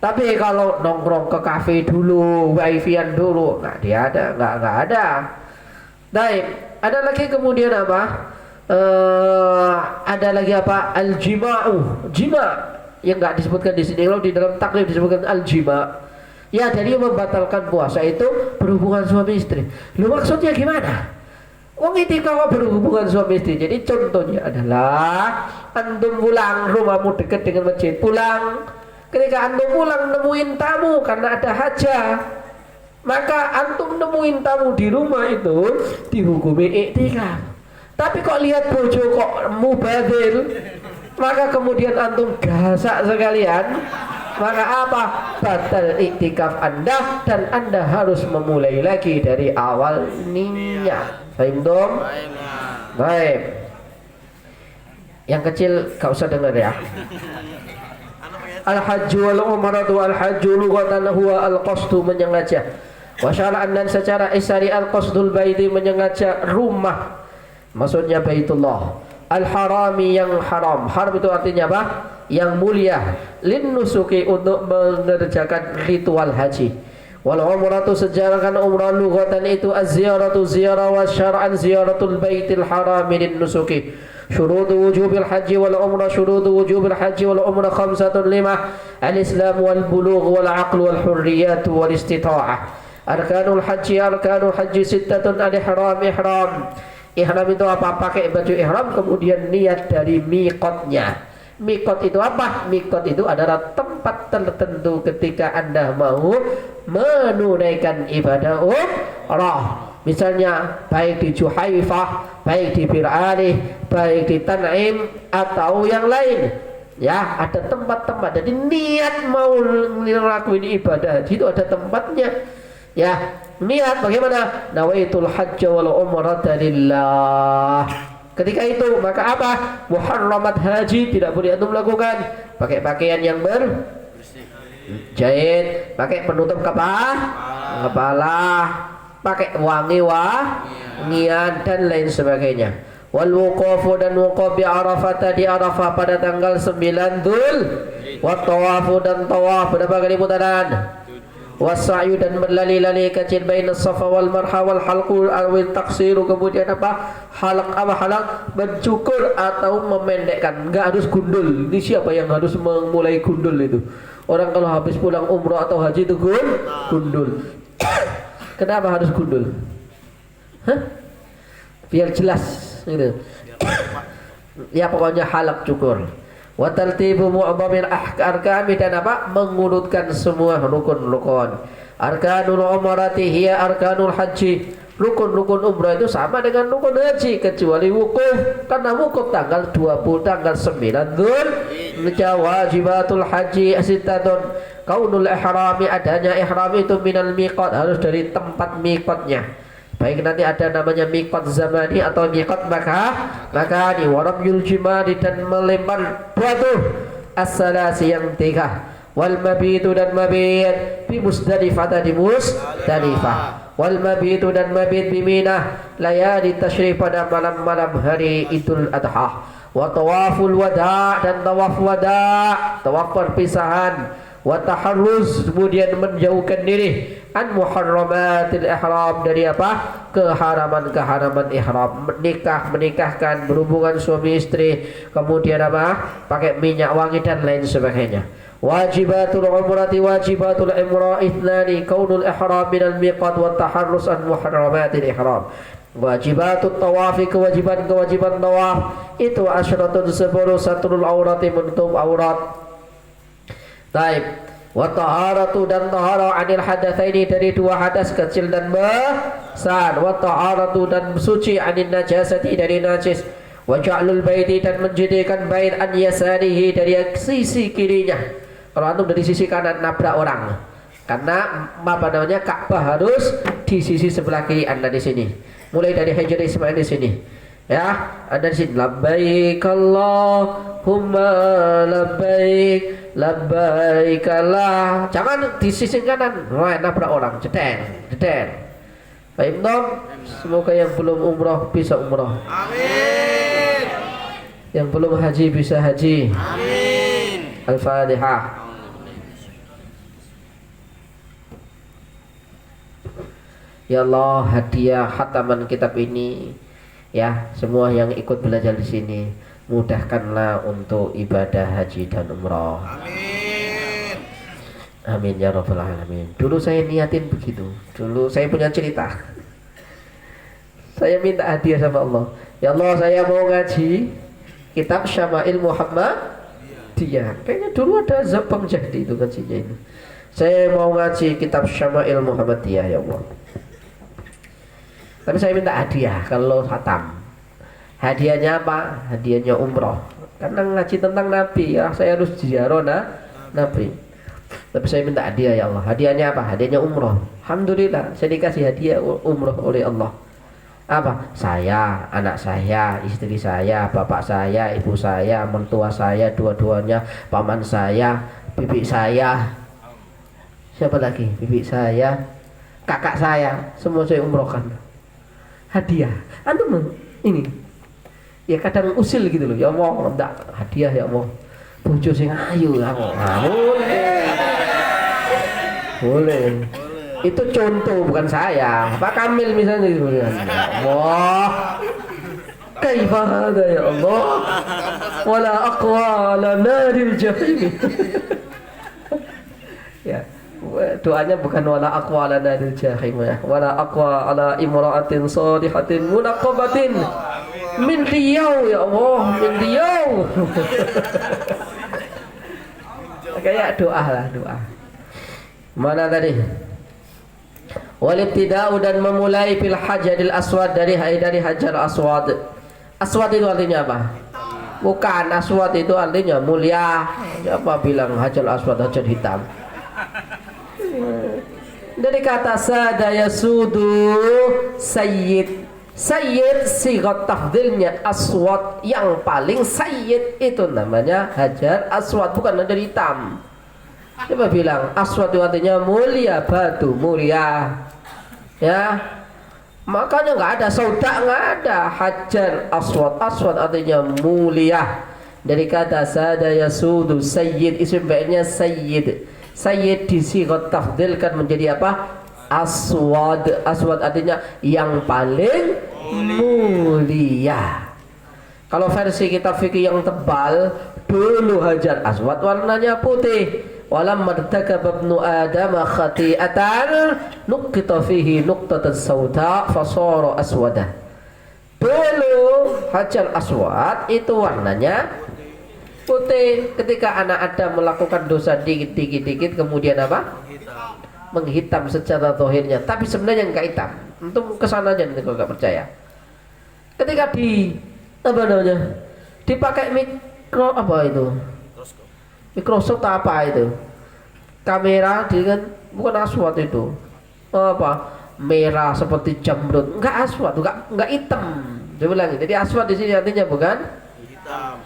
Tapi kalau nongkrong ke kafe dulu, wifi-an dulu, nggak ada. Baik, ada lagi kemudian apa? Ada lagi apa? Al-jima'u, jima yang nggak disebutkan di sini. Kalau di dalam taklif disebutkan al-jima. Ya, dari membatalkan puasa itu berhubungan suami istri. Lu maksudnya gimana? Wong itikaf berhubungan suami istri. Jadi contohnya adalah antum pulang, rumahmu dekat dengan masjid, pulang. Ketika antum pulang nemuin tamu karena ada hajah, maka antum nemuin tamu di rumah itu dihukumi iktikaf. Tapi kok lihat bojo kok mubadil, maka kemudian antum gasak sekalian, maka apa? Batal iktikaf Anda dan Anda harus memulai lagi dari awal niat. Baik dong? Baik. Yang kecil gak usah dengar ya. Al-hajju wal umratu al-hajju lughatan huwa al-qasdu menyengaja. Wa syara'an dan secara isari al-qasdul baiti menyengaja rumah. Maksudnya Baitullah al-harami yang haram. Haram itu artinya apa? Yang mulia. Lin nusuki untuk mengerjakan ritual haji. Wal umratu sejarahkan umrah lughatan itu az-ziyaratu ziyarah wa syar'an ziyaratul baitil harami lin nusuki. Syurut wujubil haji wal umrah syurut wujubil haji wal umrah khamsatun lima al-islam wal bulugh wal aql wal hurriyat wal istita'ah. Arkanul haji sittatun al-ihram ihram. Ihram itu apa? Pakai baju ihram kemudian niat dari miqatnya. Miqat itu apa? Miqat itu adalah tempat tertentu ketika Anda mau menunaikan ibadah umrah. Misalnya baik di Juhaifah, baik di Bir Ali, baik di Tan'im atau yang lain. Ya, ada tempat-tempat. Jadi niat mau ngelakuin ibadah haji itu ada tempatnya. Ya, niat bagaimana? Nawaitul hajj wal umrata lillah. Ketika itu maka apa? Muharramat haji tidak boleh antum lakukan. Pakai pakaian yang berjahit, pakai penutup kepala, pakai wangian dan lain sebagainya. Wal wuqufu dan wuquf bi Arafah di Arafah pada tanggal 9 Dzul. Wa tawafu dan tawaf berapa kali putaran? Wasa'yu dan berlari-lari kecil baina safa wal marha wal halqu awil taksiru kemudian apa? Halak mencukur atau memendekkan. Enggak harus gundul. Ini siapa yang harus memulai gundul itu? Orang kalau habis pulang umrah atau haji itu gundul. Kenapa harus gundul? Biar jelas gitu. Ya pokoknya halak cukur. Wa tartibu mu'dhamil arkami dan apa? Mengurutkan semua rukun-rukun. Arkanul umrati hiya arkanul haji. Rukun-rukun umrah itu sama dengan rukun haji kecuali wukuf. Karena wukuf tanggal 20 tanggal 9 Dzul wajibatul haji sittatun. Kaunul ihrami adanya ihram itu minal miqat harus dari tempat miqatnya. Baik nanti ada namanya miqat zamani atau miqat makani waramyul jimari dan melempar batu as-salasi yang 3 wal mabitu dan mabit bi Musdalifah di Musdalifah wal mabitu dan mabit bi Mina layali tasyrif pada malam-malam hari Idul Adha wa tawaful wada dan tawaf wada tawaf perpisahan wa taharruz kemudian menjauhkan diri an muharramatil ihram dari apa? Keharaman-keharaman ihram. Menikahkan berhubungan suami istri, kemudian apa? Pakai minyak wangi dan lain sebagainya. Wajibatul umrati wajibatul umrah ithnani kaunul ihram minal miqat wa taharruz an muharramatil ihram. Wajibatut tawafi, kewajiban tawaf itu asyaratun 10, satrul aurati, menutup aurat. Taib. Wa taharatu, dan taharah anil hadatsaini, dari dua hadas kecil dan besar. Wa taharatu, dan suci anil najasati, dari najis. Wa ja'lul baiti, dan menjadikan bait an yasarihi, dari sisi kirinya. Kalau antum dari sisi kanan nabrak orang, karena apa namanya, Ka'bah harus di sisi sebelah kiri Anda di sini. Mulai dari Hajar Ismail di sini. Ya, Anda di sini. Labbaik Allahumma labbaik, labbaik Allah. Jangan di sisi kanan. Wah, nabrak orang, jedeng. Baik, dong. Semoga yang belum umroh bisa umroh. Amin. Yang belum haji bisa haji. Amin. Al-Fatihah. Ya Allah, hadiah khataman kitab ini, ya, semua yang ikut belajar di sini, mudahkanlah untuk ibadah haji dan umrah. Amin. Amin ya rabbal alamin. Dulu saya niatin begitu. Dulu saya punya cerita. Saya minta hadiah sama Allah. Ya Allah, saya mau ngaji kitab Syama'il Muhammadiyah. Kayaknya dulu ada Zapang Jahdi itu ngajinya ini. Saya mau ngaji kitab Syama'il Muhammadiyah, ya Allah. Tapi saya minta hadiah kalau khatam. Hadiahnya apa? Hadiahnya umroh. Karena ngaji tentang Nabi, ya saya harus ziarah Nabi. Tapi saya minta hadiah, ya Allah. Hadiahnya apa? Hadiahnya umroh. Alhamdulillah, saya dikasih hadiah umroh oleh Allah. Apa? Saya, anak saya, istri saya, bapak saya, ibu saya, mertua saya, dua-duanya, paman saya, bibi saya. Siapa lagi? Bibi saya, kakak saya, semua saya umrohkan. Hadiah. Antum ini ya kadang usil gitu loh. Ya Allah, enggak hadiah ya Allah. Bojo sing ayu ya Allah. Boleh. Itu contoh, bukan saya. Pak Kamil misalnya gitu. Ya Allah. Kaifa hada ya Allah? Wala aqwa ala naril jahim. Ya. Doanya bukan wala aqwa ala naril jahim, ya. Wala aqwa ala imra'atin salihatin munaqabatin min riyau, ya Allah, min riyau. Kayak doa lah, doa. Mana tadi? Walibtida'u, dan memulai fil hajaril aswad, dari hajar aswad. Aswad itu artinya apa? Bukan, aswad itu artinya mulia. Siapa bilang hajar aswad hajar hitam? Dari kata sada yasudu sayyid. Sayyid sigat tafdilnya aswad, yang paling sayyid itu namanya hajar aswad, bukan hajar hitam. Siapa bilang aswad itu artinya mulia, batu mulia. Ya, makanya nggak ada sauda, nggak ada. Hajar aswad, aswad artinya mulia. Dari kata sada yasudu sayyid, isim fa'ilnya sayyid. Sayyid disigat tafdilkan menjadi apa? Aswad. Aswad artinya yang paling mulia. Kalau versi kitab fikih yang tebal, dulu hajar aswad warnanya putih. Walam martakaba ibnu adam khati'atan nuqita fihi nuqtatan sauda fasara aswada. Dulu hajar aswad itu warnanya putih. Ketika anak Adam melakukan dosa dikit kemudian apa? Menghitam secara zahirnya, tapi sebenarnya enggak hitam. Untuk kesana aja nanti kalau enggak percaya. Ketika apa namanya? Dipakai mikroskop apa itu? Kamera dengan bukan aswad itu. Apa? Merah seperti jamrud. Enggak aswad, enggak hitam. Dia bilang, jadi aswad di sini artinya bukan hitam,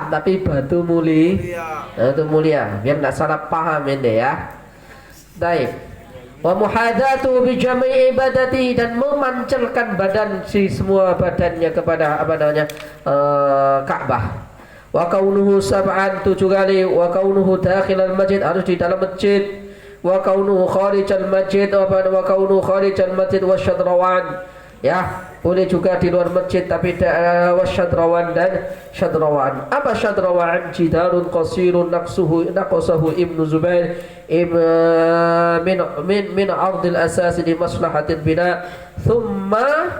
tapi batu mulia. Batu mulia. Biar enggak salah paham ini ya. Baik. Wa muhadatu bi jami'i ibadati, dan memancarkan badan, si semua badannya kepada apa namanya? Ka'bah. Wa kaunuhu sab'an 7 kali, wa kaunuhu dakhilal masjid, harus di dalam masjid. Wa kaunuhu kharijal masjid, wa kaunuhu kharijal masjid wa syadrawan. Ya, boleh juga di luar masjid, tapi wasyadrawan dan syadrawan. Apa syadrawan? Jidarun qasirun naqasahu Ibnu Zubair min ardil asas di maslahatil bina thumma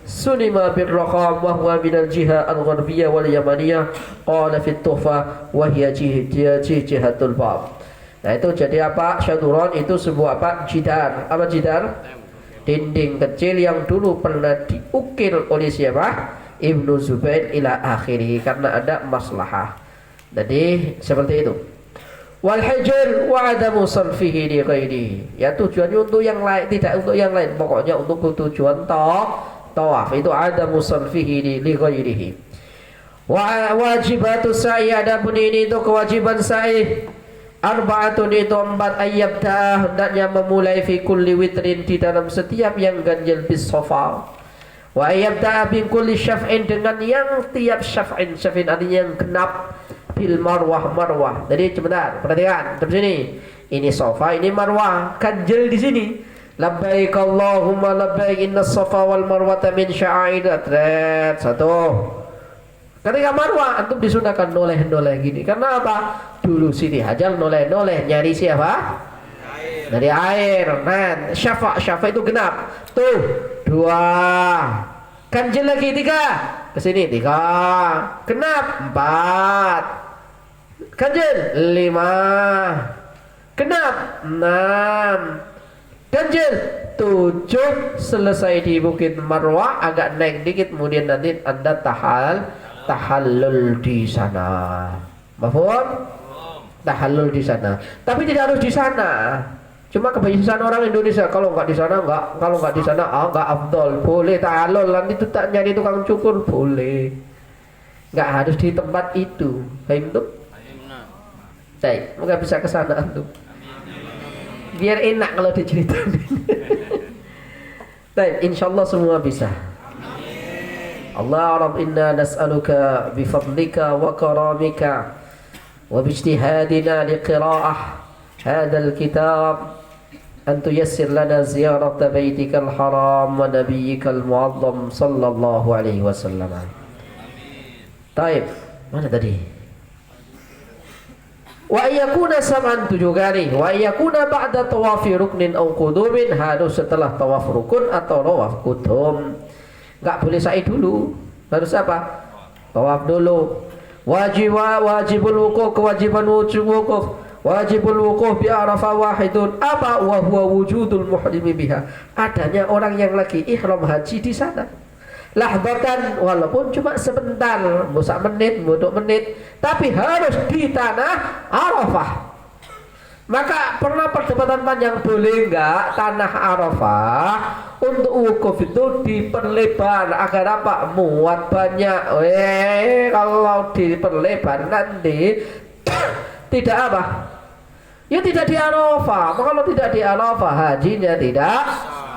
sunima birraqam wa huwa min al-jiha al-gharbiyah wal yamaniyah qala fi tuhfah wa hiya jihatul bab. Nah itu jadi apa? Syadhuran itu sebuah apa? Jidar. Apa jidar? Dinding kecil yang dulu pernah diukir oleh siapa? Ibnu Zubair ila akhirih, karena ada maslahah. Jadi seperti itu. Wal hijr wa adamu sarfihi li ghairihi. Ya tujuannya untuk yang lain, tidak untuk yang lain. Pokoknya untuk tujuan tawaf. Itu adamu sarfihi li ghairihi. Wa wajibatu sa'i, adapun ini itu kewajiban sa'i. Arba'atun itu 4, ayyabta hendaknya memulai fi kulli witrin di dalam setiap yang ganjil bis safa. Wa ayyabta bi kulli syaf'in dengan yang tiap syaf'in artinya yang genap bil marwah. Jadi sebentar, perhatikan di sini. Ini safa, ini marwah, ganjil di sini. Labbaik Allahumma labbaik innas safa wal marwata min sya'airat. Satu. Ketika marwah antum disunahkan noleh-noleh gini. Karena apa? Dulu Siti Hajar noleh-noleh nyari siapa? Dari air. Nah, syafa itu genap. Tuh, 2. Ganjil lagi 3. Ke sini 3. Genap 4. Ganjil 5. Genap 6. Ganjil 7. Selesai di Bukit Marwah, agak naik dikit, kemudian nanti Anda tahallul di sana. Paham? Tahallul di sana. Tapi tidak harus di sana. Cuma kebiasaan orang Indonesia, kalau enggak di sana enggak, kalau enggak di sana enggak afdol. Boleh tahallul, nanti itu tak nyari tukang cukur boleh. Enggak harus di tempat itu. Paham tuh? Baik, moga bisa ke sana antum. Biar enak kalau diceritain. Baik, insyaallah semua bisa. Allahumma inna nas'aluka bifadlika wa karamika wa bijtihadina liqira'ah hadzal kitab an tuyassir lana ziyarata baitikal haram wa nabiyyikal mu'azzam sallallahu alaihi wasallam. Taib, mana tadi? Wa yakuna sam'an 7 kali. Wa yakuna ba'da tawafi ruknin aw qudumin, harus setelah tawaf rukun atau tawaf qudum. Enggak boleh sa'i dulu. Harus apa? Tawaf dulu. Wajibul wukuf, kewajiban wukuf. Wajibul wukuf bi Arafah wahidun. Apa? Wa huwa wujudul muhrimi biha. Adanya orang yang lagi ihram haji di sana. Lahbatan, walaupun cuma sebentar, musak menit, muduk menit, tapi harus di tanah Arafah. Maka pernah perdebatan panjang, boleh enggak tanah Arafah untuk wukuf itu diperlebar agar apa? Muat banyak. Kalau diperlebar nanti tidak apa? Ya tidak di Arafah. Maka kalau tidak di Arafah, hajinya tidak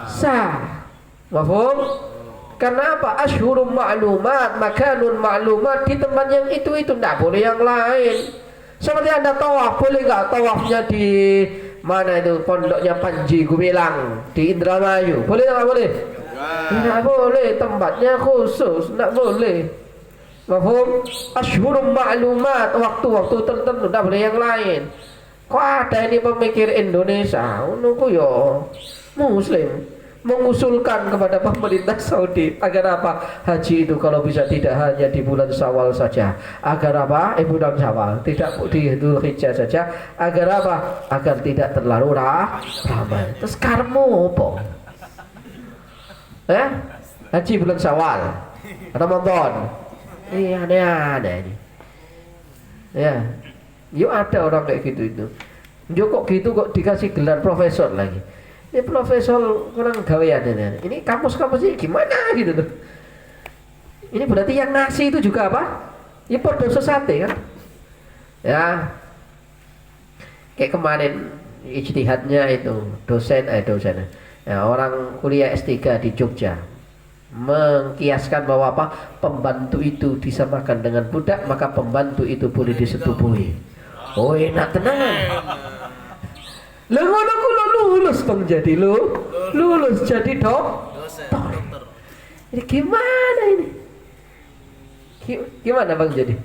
sah. Mafhum? Karena apa? Asyhurum ma'lumat, makanun ma'lumat, di tempat yang itu tidak boleh yang lain. Seperti Anda tawaf, boleh nggak tawafnya di mana itu pondoknya Panji Gumilang di Indramayu? Boleh nggak boleh? Tidak boleh, tempatnya khusus, tidak boleh. Mafhum? Asyhurum ma'lumat, waktu-waktu tertentu, tidak boleh yang lain. Kok ada ini pemikir Indonesia? Nunggu yo Muslim mengusulkan kepada pemerintah Saudi agar apa? Haji itu kalau bisa tidak hanya di bulan Syawal saja. Agar apa? Bulan Syawal, tidak di Dzulhijjah saja. Agar apa? Agar tidak terlalu ramai. Terus karmu apa? Haji bulan Syawal, Ramadan. Iya, ada ini. Ya. Yuk ada orang kayak gitu itu. Yo kok gitu kok dikasih gelar profesor lagi. Ini profesor kurang gawean ini. Ini kampus-kampus ini gimana gitu tuh. Ini berarti yang ngasih itu juga apa? Ya podo sesate kan. Ya. Kayak kemarin ijtihadnya itu dosen. Ya, orang kuliah S3 di Jogja mengkiaskan bahwa apa? Pembantu itu disamakan dengan budak, maka pembantu itu boleh disetubuhi. Oh, enak tenan. Lah ngono kula lulus Bang, jadi lulus jadi dokter. Ini gimana ini? Gimana Bang jadi?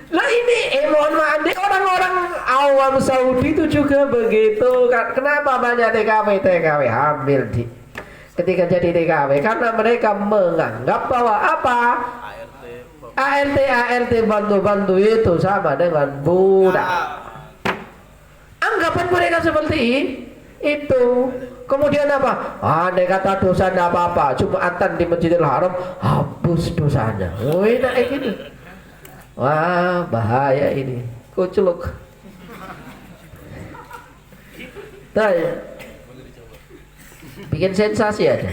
Lah ini mohon maaf, orang-orang awam Saudi itu juga begitu. Kenapa banyak TKW hamil di ketika jadi TKW? Karena mereka menganggap bahwa apa? ART bantu-bantu itu sama dengan budak. Anggapan mereka seperti itu. Kemudian apa? Andai kata dosa tidak apa-apa, Jumatan di Masjidil Haram hapus dosanya. Oh, enak ini. Wah, bahaya ini. Kuculuk. Bikin sensasi aja.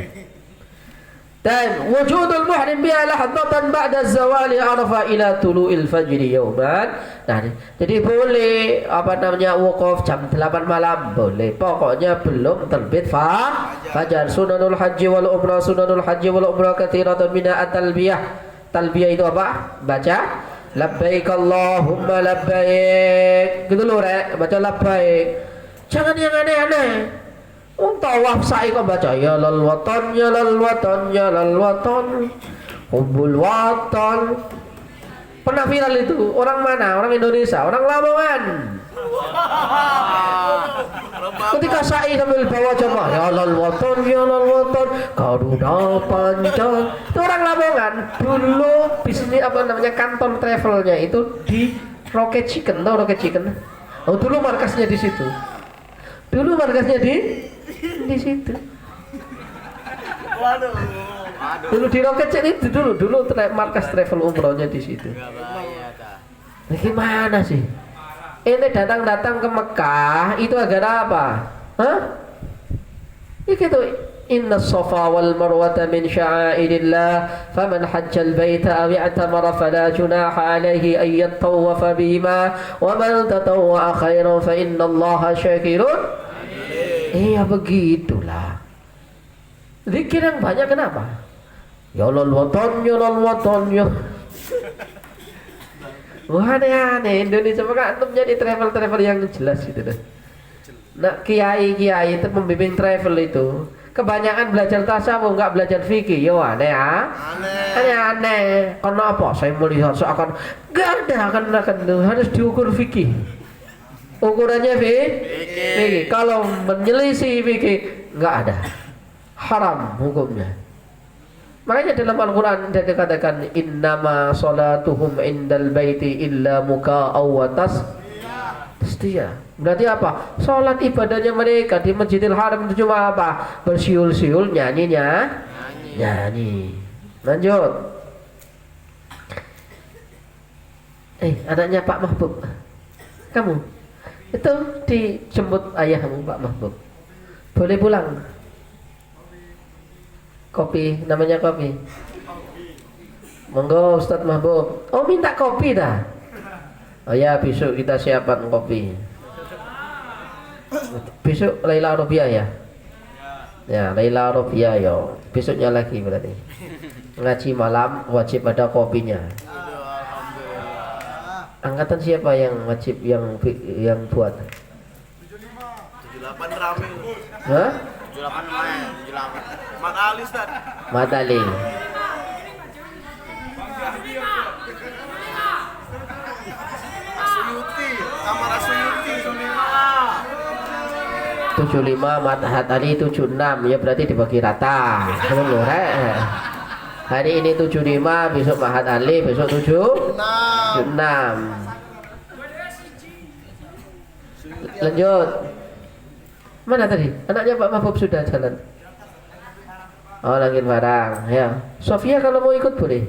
Dan wujudul muhrim biha lahdatan ba'da zawali arafa ila tulu'il fajri yauman. Nah, jadi boleh wukuf jam 8 malam boleh. Pokoknya belum terbit fajar. Sunanul haji wal umrah katsiratun minha at-talbiyah. Talbiyah itu apa? Baca labbaik Allahumma labbaik. Gitu loh, Rek. Baca labbaik. Jangan yang aneh-aneh. Tawaf sa'i kok baca ya lal watan hubbul watan. Pernah viral itu. Orang mana? Orang Indonesia, orang Lamongan. Ketika sa'i sambil bawa jamaah ya lal watan Garuda panjang. Itu orang Lamongan. Dulu bisnis kantor travelnya itu di Rocket Chicken. Tahu Rocket Chicken? Oh, dulu markasnya di situ. Di situ. Waduh. Dulu di Rocket Chicken itu dulu markas travel umrohnya di situ. Nah, gimana sih? Ini datang ke Mekah itu agar apa? Hah? Itu inna safa wal marwata min sya'airillah faman hajjal baita aw i'tamara fala junaha alayhi ay yatawafa bihima wa man tatawwa khairan fa innallaha syakirun. Iya begitulah. Zikir yang banyak kenapa? Ya lal watan. Wah, aneh-aneh Indonesia. Maka antum jadi travel yang jelas gitu deh. Nah, kiai itu membimbing travel itu kebanyakan belajar tasawuf, nggak belajar fikih. Yo aneh. Karena apa? Saya melihat seakan nggak ada akan harus diukur fikih. Ukurannya fikih. Kalau menyelisih fikih nggak ada, haram hukumnya. Makanya dalam Al-Quran dikatakan innama salatuhum indal baiti illa muka'aw wa tasdiyah. Berarti apa? Salat ibadahnya mereka di Masjidil Haram itu cuma apa? Bersiul-siul, nyanyi. Lanjut. Anaknya Pak Mahbub, kamu itu dijemput ayahmu Pak Mahbub, boleh pulang. Kopi, namanya kopi. Monggo Ustadz Mahbub. Oh, minta kopi dah. Oh ya, besok kita siapkan kopi. Besok Laila Robiah ya? Ya, Laila Robiah ya. Besoknya lagi berarti. Ngaji malam wajib ada kopinya. Angkatan siapa yang wajib yang buat? 78 rame. Hah? 78. Mat Ali Ustaz. Mat Ali. Asuyuti, kamar Asuyuti 75, Mat Ali 76, ya berarti dibagi rata. Ngono rek. Hari ini 75, besok Mahat Ali, besok 76. Lanjut. Mana tadi? Anaknya Pak Mahbub sudah jalan. Oh, lagi barang. Ya. Sofia kalau mau ikut boleh.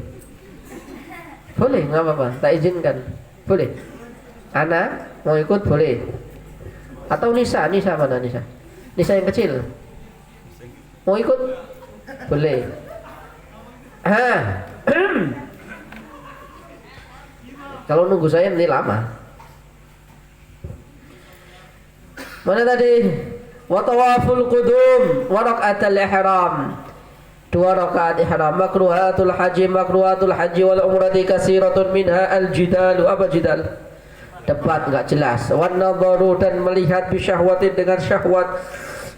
Boleh, nggak apa-apa. Tak izinkan. Boleh. Ana mau ikut boleh. Atau Nisa mana Nisa? Nisa yang kecil. Mau ikut? Boleh. Kalau nunggu saya ini lama. Mana tadi? Wa tawaful qudum wa raka'atul ihram. 2 rakaat ihram. Makruhatul haji wal umrati katsiratun minha al-jidal. Apa jidal? Debat enggak jelas. Wan nadharu, dan melihat bisyahwatin dengan syahwat.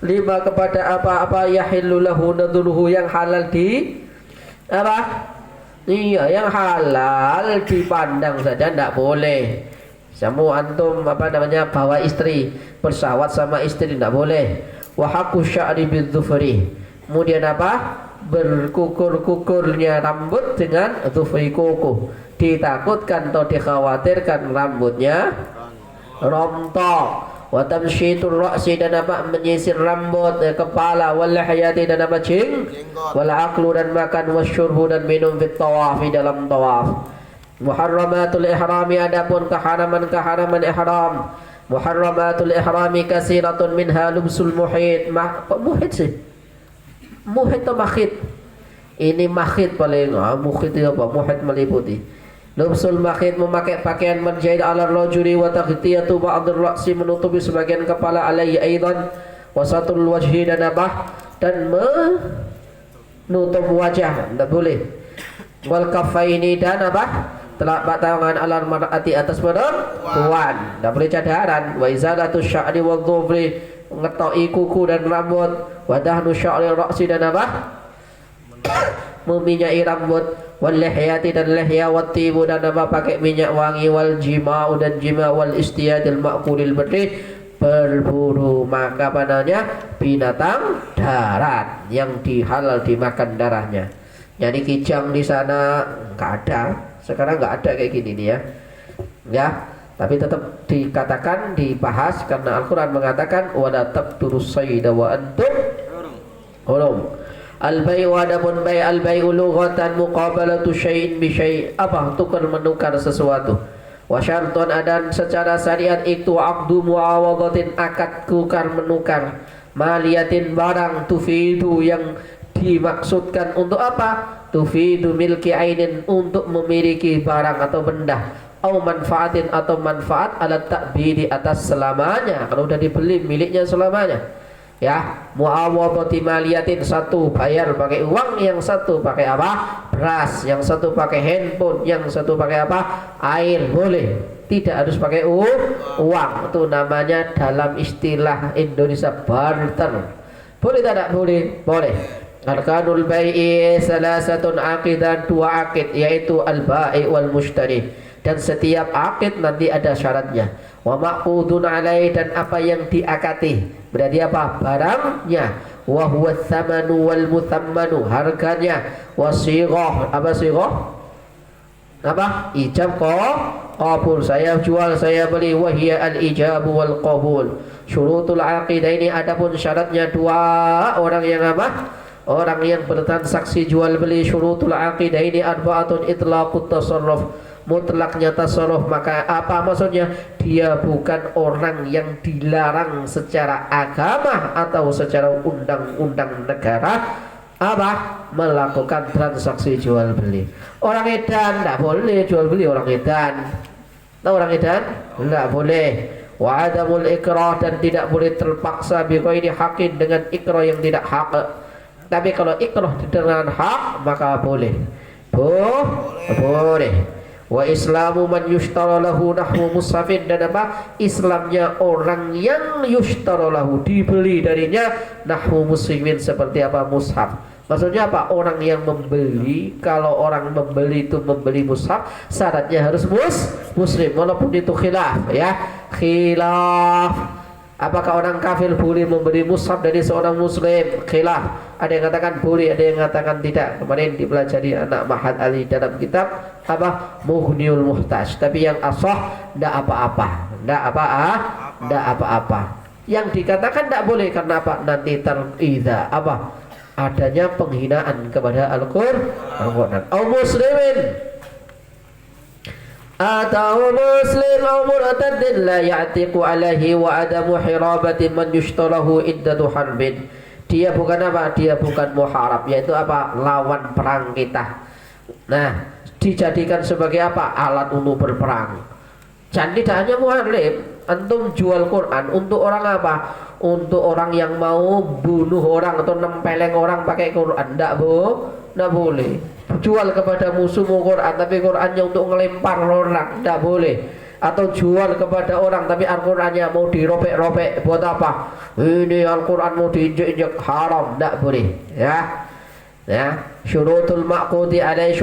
5 kepada apa-apa yahillu lahu nadhuruhu, yang halal di apa? Iya, yang halal dipandang saja tidak boleh. Samu antum bawa istri, bersawat sama istri tidak boleh. Wa haqqu sya'ri bidzufri. Kemudian berkukur-kukurnya rambut dengan dzufri kuku. Ditakutkan atau dikhawatirkan rambutnya rontok. Wa tamsyitur ra'si dan menyisir rambut kepala, wal hayati dan wal aklu dan makan, wasyurbu dan minum fit tawaf dalam tawaf. Muharramatul ihrami adapun keharaman ihram. Muharramatul ihrami kasiratun minha lubsul muhit. Muhit sih. Muhit atau makhit? Ini makhit paling. Muhit itu apa? Muhit meliputi. Lubsul makhit memakai pakaian menjahit ala rajuli wa taghtiyatu ba'd ar-ra'si menutupi sebagian kepala alaihi aidan wasatul wajhi dan menutup wajah tidak boleh. Wal kaffaini dan telapak tangan alal mar'ati atas perempuan tidak boleh cadaran. Wa izalatu sya'ri wal dhufri ngetoki kuku dan rambut. Wa dahnu sya'ri ra'si dan meminyai rambut. Wal lihyati dan lihya, wat tibu dan pakai minyak wangi, wal jima'u dan jima, wal istiyadil ma'kulil berih berburu maka binatang darat yang dihalal dimakan darahnya. Jadi kijang di sana nggak ada, sekarang nggak ada kayak gini nih ya. Tapi tetap dikatakan dibahas karena Al-Quran mengatakan wala taqtulus sayda wa antum hurum. Al-bai'u adapun bai' al-bai'u lughatan muqabalatu syai'in bi syai', tukar menukar sesuatu. Wa syartun adan secara syariat itu aqdu muawadatin akad tukar menukar. Maliyatin barang tufidu yang dimaksudkan untuk tufidu milki ainin untuk memiliki barang atau benda. Au manfaatin atau manfaat ala ta'bidi atas selamanya. Kalau udah dibeli miliknya selamanya. Ya, muawadati maliyatin, satu bayar pakai uang, yang satu pakai beras, yang satu pakai handphone, yang satu pakai air, boleh. Tidak harus pakai uang. Itu namanya dalam istilah Indonesia barter. Boleh tidak boleh? Boleh. Arkanul bai'i salasatun aqidan, dua akid yaitu al-bai' wal mushtari. Dan setiap akid nanti ada syaratnya. Wa maqudun alai dan apa yang diakati. Berarti barangnya. Wa huwa thamanu wal muthammanu, harganya. Wa sighah, sighah? Ijab qabul, saya jual, saya beli. Wa hiya al ijabu wal qabul. Syurutul aqidaini adapun syaratnya dua orang yang orang yang bertransaksi jual beli. Syurutul aqidaini arba'atun itlaqut tasarruf, mutlaknya tasarruf. Maka maksudnya? Dia bukan orang yang dilarang secara agama atau secara undang-undang negara melakukan transaksi jual beli. Orang edan tidak boleh jual beli orang edan. Tahu orang edan? Tidak boleh. Wa adamul ikrah dan tidak boleh terpaksa bi ghairi haqqin dengan ikrah yang tidak hak. Tapi kalau ikrah dengan hak maka boleh. Boleh. Wa islamu man yushtara lahu nahwu mushafin, dan Islamnya orang yang yushtara lahu dibeli darinya nahwu muslimin seperti mushaf. Maksudnya orang yang membeli, kalau orang membeli itu membeli mushaf syaratnya harus muslim, walaupun itu khilaf ya. Khilaf. Apakah orang kafir boleh memberi mushaf dari seorang muslim? Khilaf. Ada yang katakan boleh, ada yang katakan tidak. Kemarin dipelajari anak Mahad Ali dalam kitab Mughniul Muhtaj. Tapi yang asah tidak apa-apa. Yang dikatakan tidak boleh karena nanti teridza adanya penghinaan kepada Al-Qur'an. Muslimin atau muslim au murtadin la ya'tiqu alaihi wa adamu hirabati man yushtarahu iddatu harbin. Dia bukan Dia bukan muharab, yaitu lawan perang kita. Nah, dijadikan sebagai alat untuk berperang. Dan tidak hanya muharib, antum jual Quran untuk orang Untuk orang yang mau bunuh orang atau nempeleng orang pakai Quran, tidak boleh. Jual kepada musuh Quran tapi Qurannya untuk ngelempar orang, tidak boleh. Atau jual kepada orang tapi Al-Qurannya mau diropek-ropek, buat apa? Ini Al-Quran mau diinjek-injek, haram, tidak boleh ya. Ya, syurutul maqudi alaihi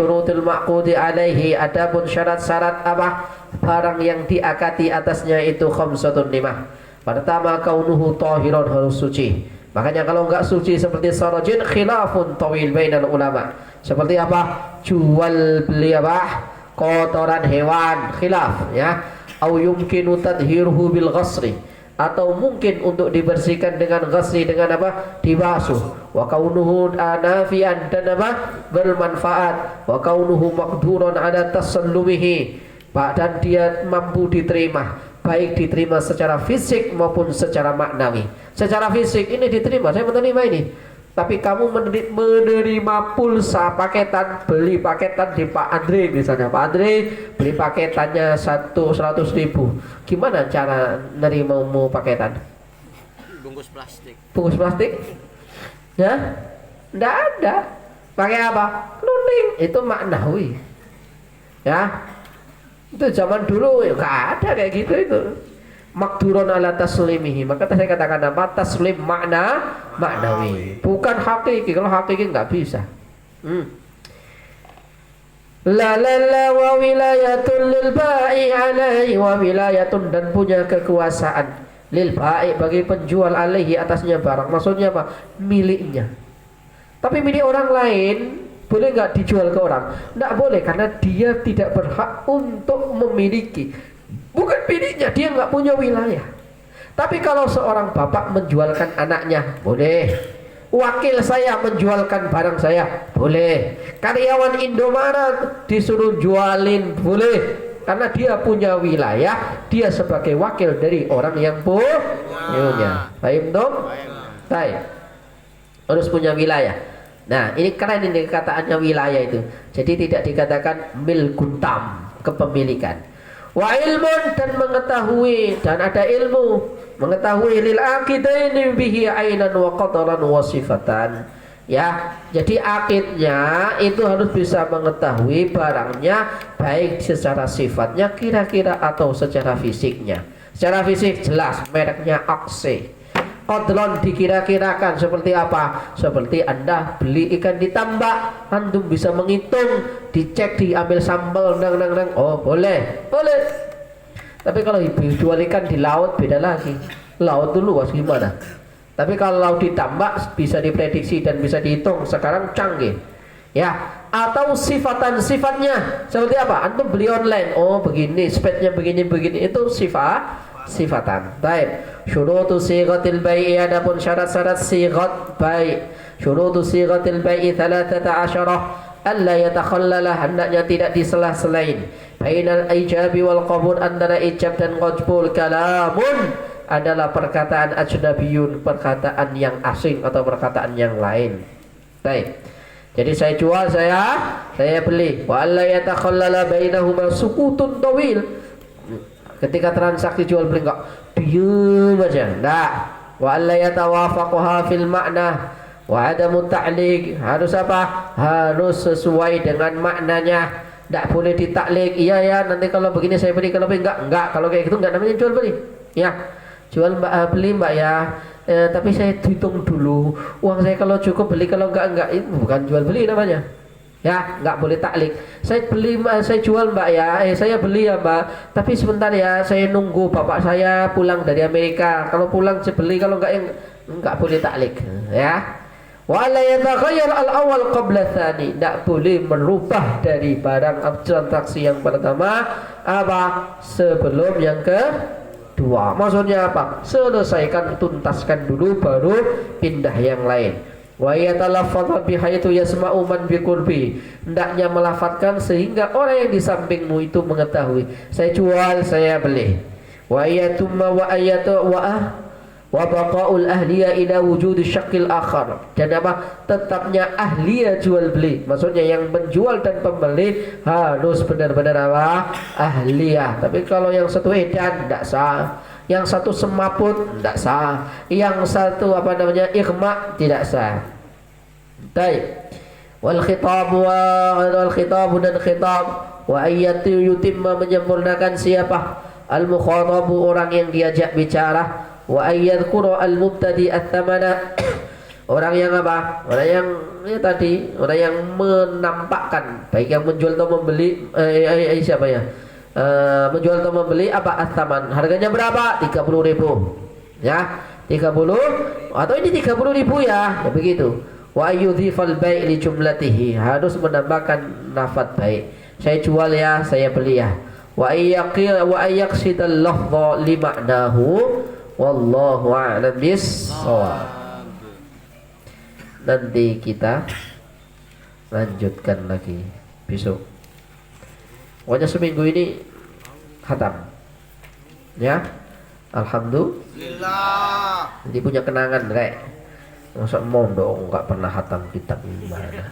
adapun syarat-syarat apa barang yang diakati atasnya itu khamsatun lima. Pertama, kaunuhu tahiran, harus suci. Makanya kalau enggak suci seperti sarajin, khilafun tawil bainal ulama. Seperti apa? Jual beli apa? Kotoran hewan, khilaf ya. Au yumkinu tadhiruhu bil ghasri, atau mungkin untuk dibersihkan dengan ghasri, dengan apa? Dibasuh. Wa kaunuhu nafian, dan apa? Bermanfaat. Wa kaunuhu maqduran ala tasallumihi, dan dia mampu diterima, baik diterima secara fisik maupun secara maknawi. Secara fisik ini diterima, saya menerima ini. Tapi kamu menerima pulsa paketan, beli paketan di Pak Andre misalnya. Pak Andre beli paketannya 100.000. Gimana cara nerimamu paketan? Bungkus plastik. Bungkus plastik? Ya? Nggak ada. Pakai apa? Nuning. Itu maknawi. Ya? Itu zaman dulu ya nggak ada kayak gitu itu. Makduron ala taslimihi, maka saya katakan apa? Taslim maknawi, bukan hakiki. Kalau hakiki nggak bisa. La wa wilayatun lil ba'i alaihi, wa wilayatun, dan punya kekuasaan lil ba'i bagi penjual alaihi atasnya barang. Maksudnya apa? Miliknya. Tapi milik orang lain boleh nggak dijual ke orang? Nggak boleh, karena dia tidak berhak untuk memiliki. Bukan miliknya, dia nggak punya wilayah. Tapi kalau seorang bapak menjualkan anaknya, boleh. Wakil saya menjualkan barang saya, boleh. Karyawan Indomaret disuruh jualin, boleh. Karena dia punya wilayah, dia sebagai wakil dari orang yang punya. Paham dong? Baik. Harus punya wilayah. Nah, ini keren ini kataannya wilayah itu. Jadi tidak dikatakan milkun tam, kepemilikan. Wa ilmun, dan mengetahui, dan ada ilmu, mengetahui lil aqidaini bihi ainan wa qadaran wa sifatan. Ya, jadi akidnya itu harus bisa mengetahui barangnya baik secara sifatnya kira-kira atau secara fisiknya. Secara fisik jelas mereknya Akse. Qadran dikira-kirakan seperti apa? Seperti Anda beli ikan di tambak, antum bisa menghitung, dicek, diambil sampel, nang. Oh, boleh. Tapi kalau jual ikan di laut beda lagi. Laut itu luas gimana? Tapi kalau laut di tambak bisa diprediksi dan bisa dihitung, sekarang canggih. Ya, atau sifatnya seperti apa? Antum beli online, oh begini, speknya begini, itu sifatan. Baik. Syurutu sighatil bai'i, adapun syarat-syarat sighat bai'. Syurutu sighatil bai'i 13, alla yatakhallala, hendaknya tidak disela-selain. Bainal ijabi wal qabul, antara ijab dan qabul. Kalamun adalah perkataan ajnabiyun, perkataan yang asing atau perkataan yang lain. Baik. Jadi saya jual, saya beli. Wa alla yatakhallala bainahuma sukutun tawil. Ketika transaksi jual beli enggak diam aja, enggak. Wa alla yatawafaquha fil ma'na wa adamu ta'liq, harus apa? Harus sesuai dengan maknanya. Enggak boleh ditaklik. Iya ya, nanti kalau begini saya beli, kalau enggak. Kalau kayak gitu enggak namanya jual beli. Ya. Jual beli Mbak ya. Tapi saya hitung dulu. Uang saya kalau cukup beli, kalau enggak. Itu bukan jual beli namanya. Ya, nggak boleh taklik. Saya jual Mbak ya, saya beli ya Mbak. Tapi sebentar ya, saya nunggu bapak saya pulang dari Amerika. Kalau pulang saya beli, kalau nggak boleh taklik. Ya. Wa la yataghayyar al-awwal qabla tsani, nggak boleh merubah dari barang transaksi yang pertama apa sebelum yang kedua. Maksudnya apa? Selesaikan, tuntaskan dulu baru pindah yang lain. Wa yatalaffadhu bihaitsu yasma'u man biqurbi, hendaknya melafatkan sehingga orang yang di sampingmu itu mengetahui. Saya jual, saya beli. Wa yatumma wa ayatu wa baqaul ahliya ila wujudi syaqqil akhar, dan apa? Tetapnya ahliya jual beli. Maksudnya yang menjual dan pembeli harus benar-benar apa? Ahliyah. Tapi kalau yang satu edan tidak sah, yang satu semaput tidak sah, yang satu ikhma tidak sah. Baik. Wal khitab dan khitab wa ayyatu yutimma, menyempurnakan siapa? Al mukhatabu, orang yang diajak bicara. Wa ayyadhkura al mubtadi at-thamana, Orang yang apa? Orang yang ya tadi, orang yang menampakkan, baik yang menjual atau membeli, siapa ya? Menjual atau membeli apa asaman? Harganya berapa? 30.000. Ya, 30 atau ini 30.000 ya, ya begitu. Wa yudhifal bai' li jumlatihi, harus menambahkan lafaz bai'. Saya jual ya, saya beli ya. Wa ayyaqsidal lafdha li ma'nahu wallahu a'lam bis-shawab. Nanti kita lanjutkan lagi besok. Pokoknya seminggu ini khatam. Ya. Alhamdulillah. Jadi punya kenangan kayak masa mondok nggak pernah khatam kitab ini gimana.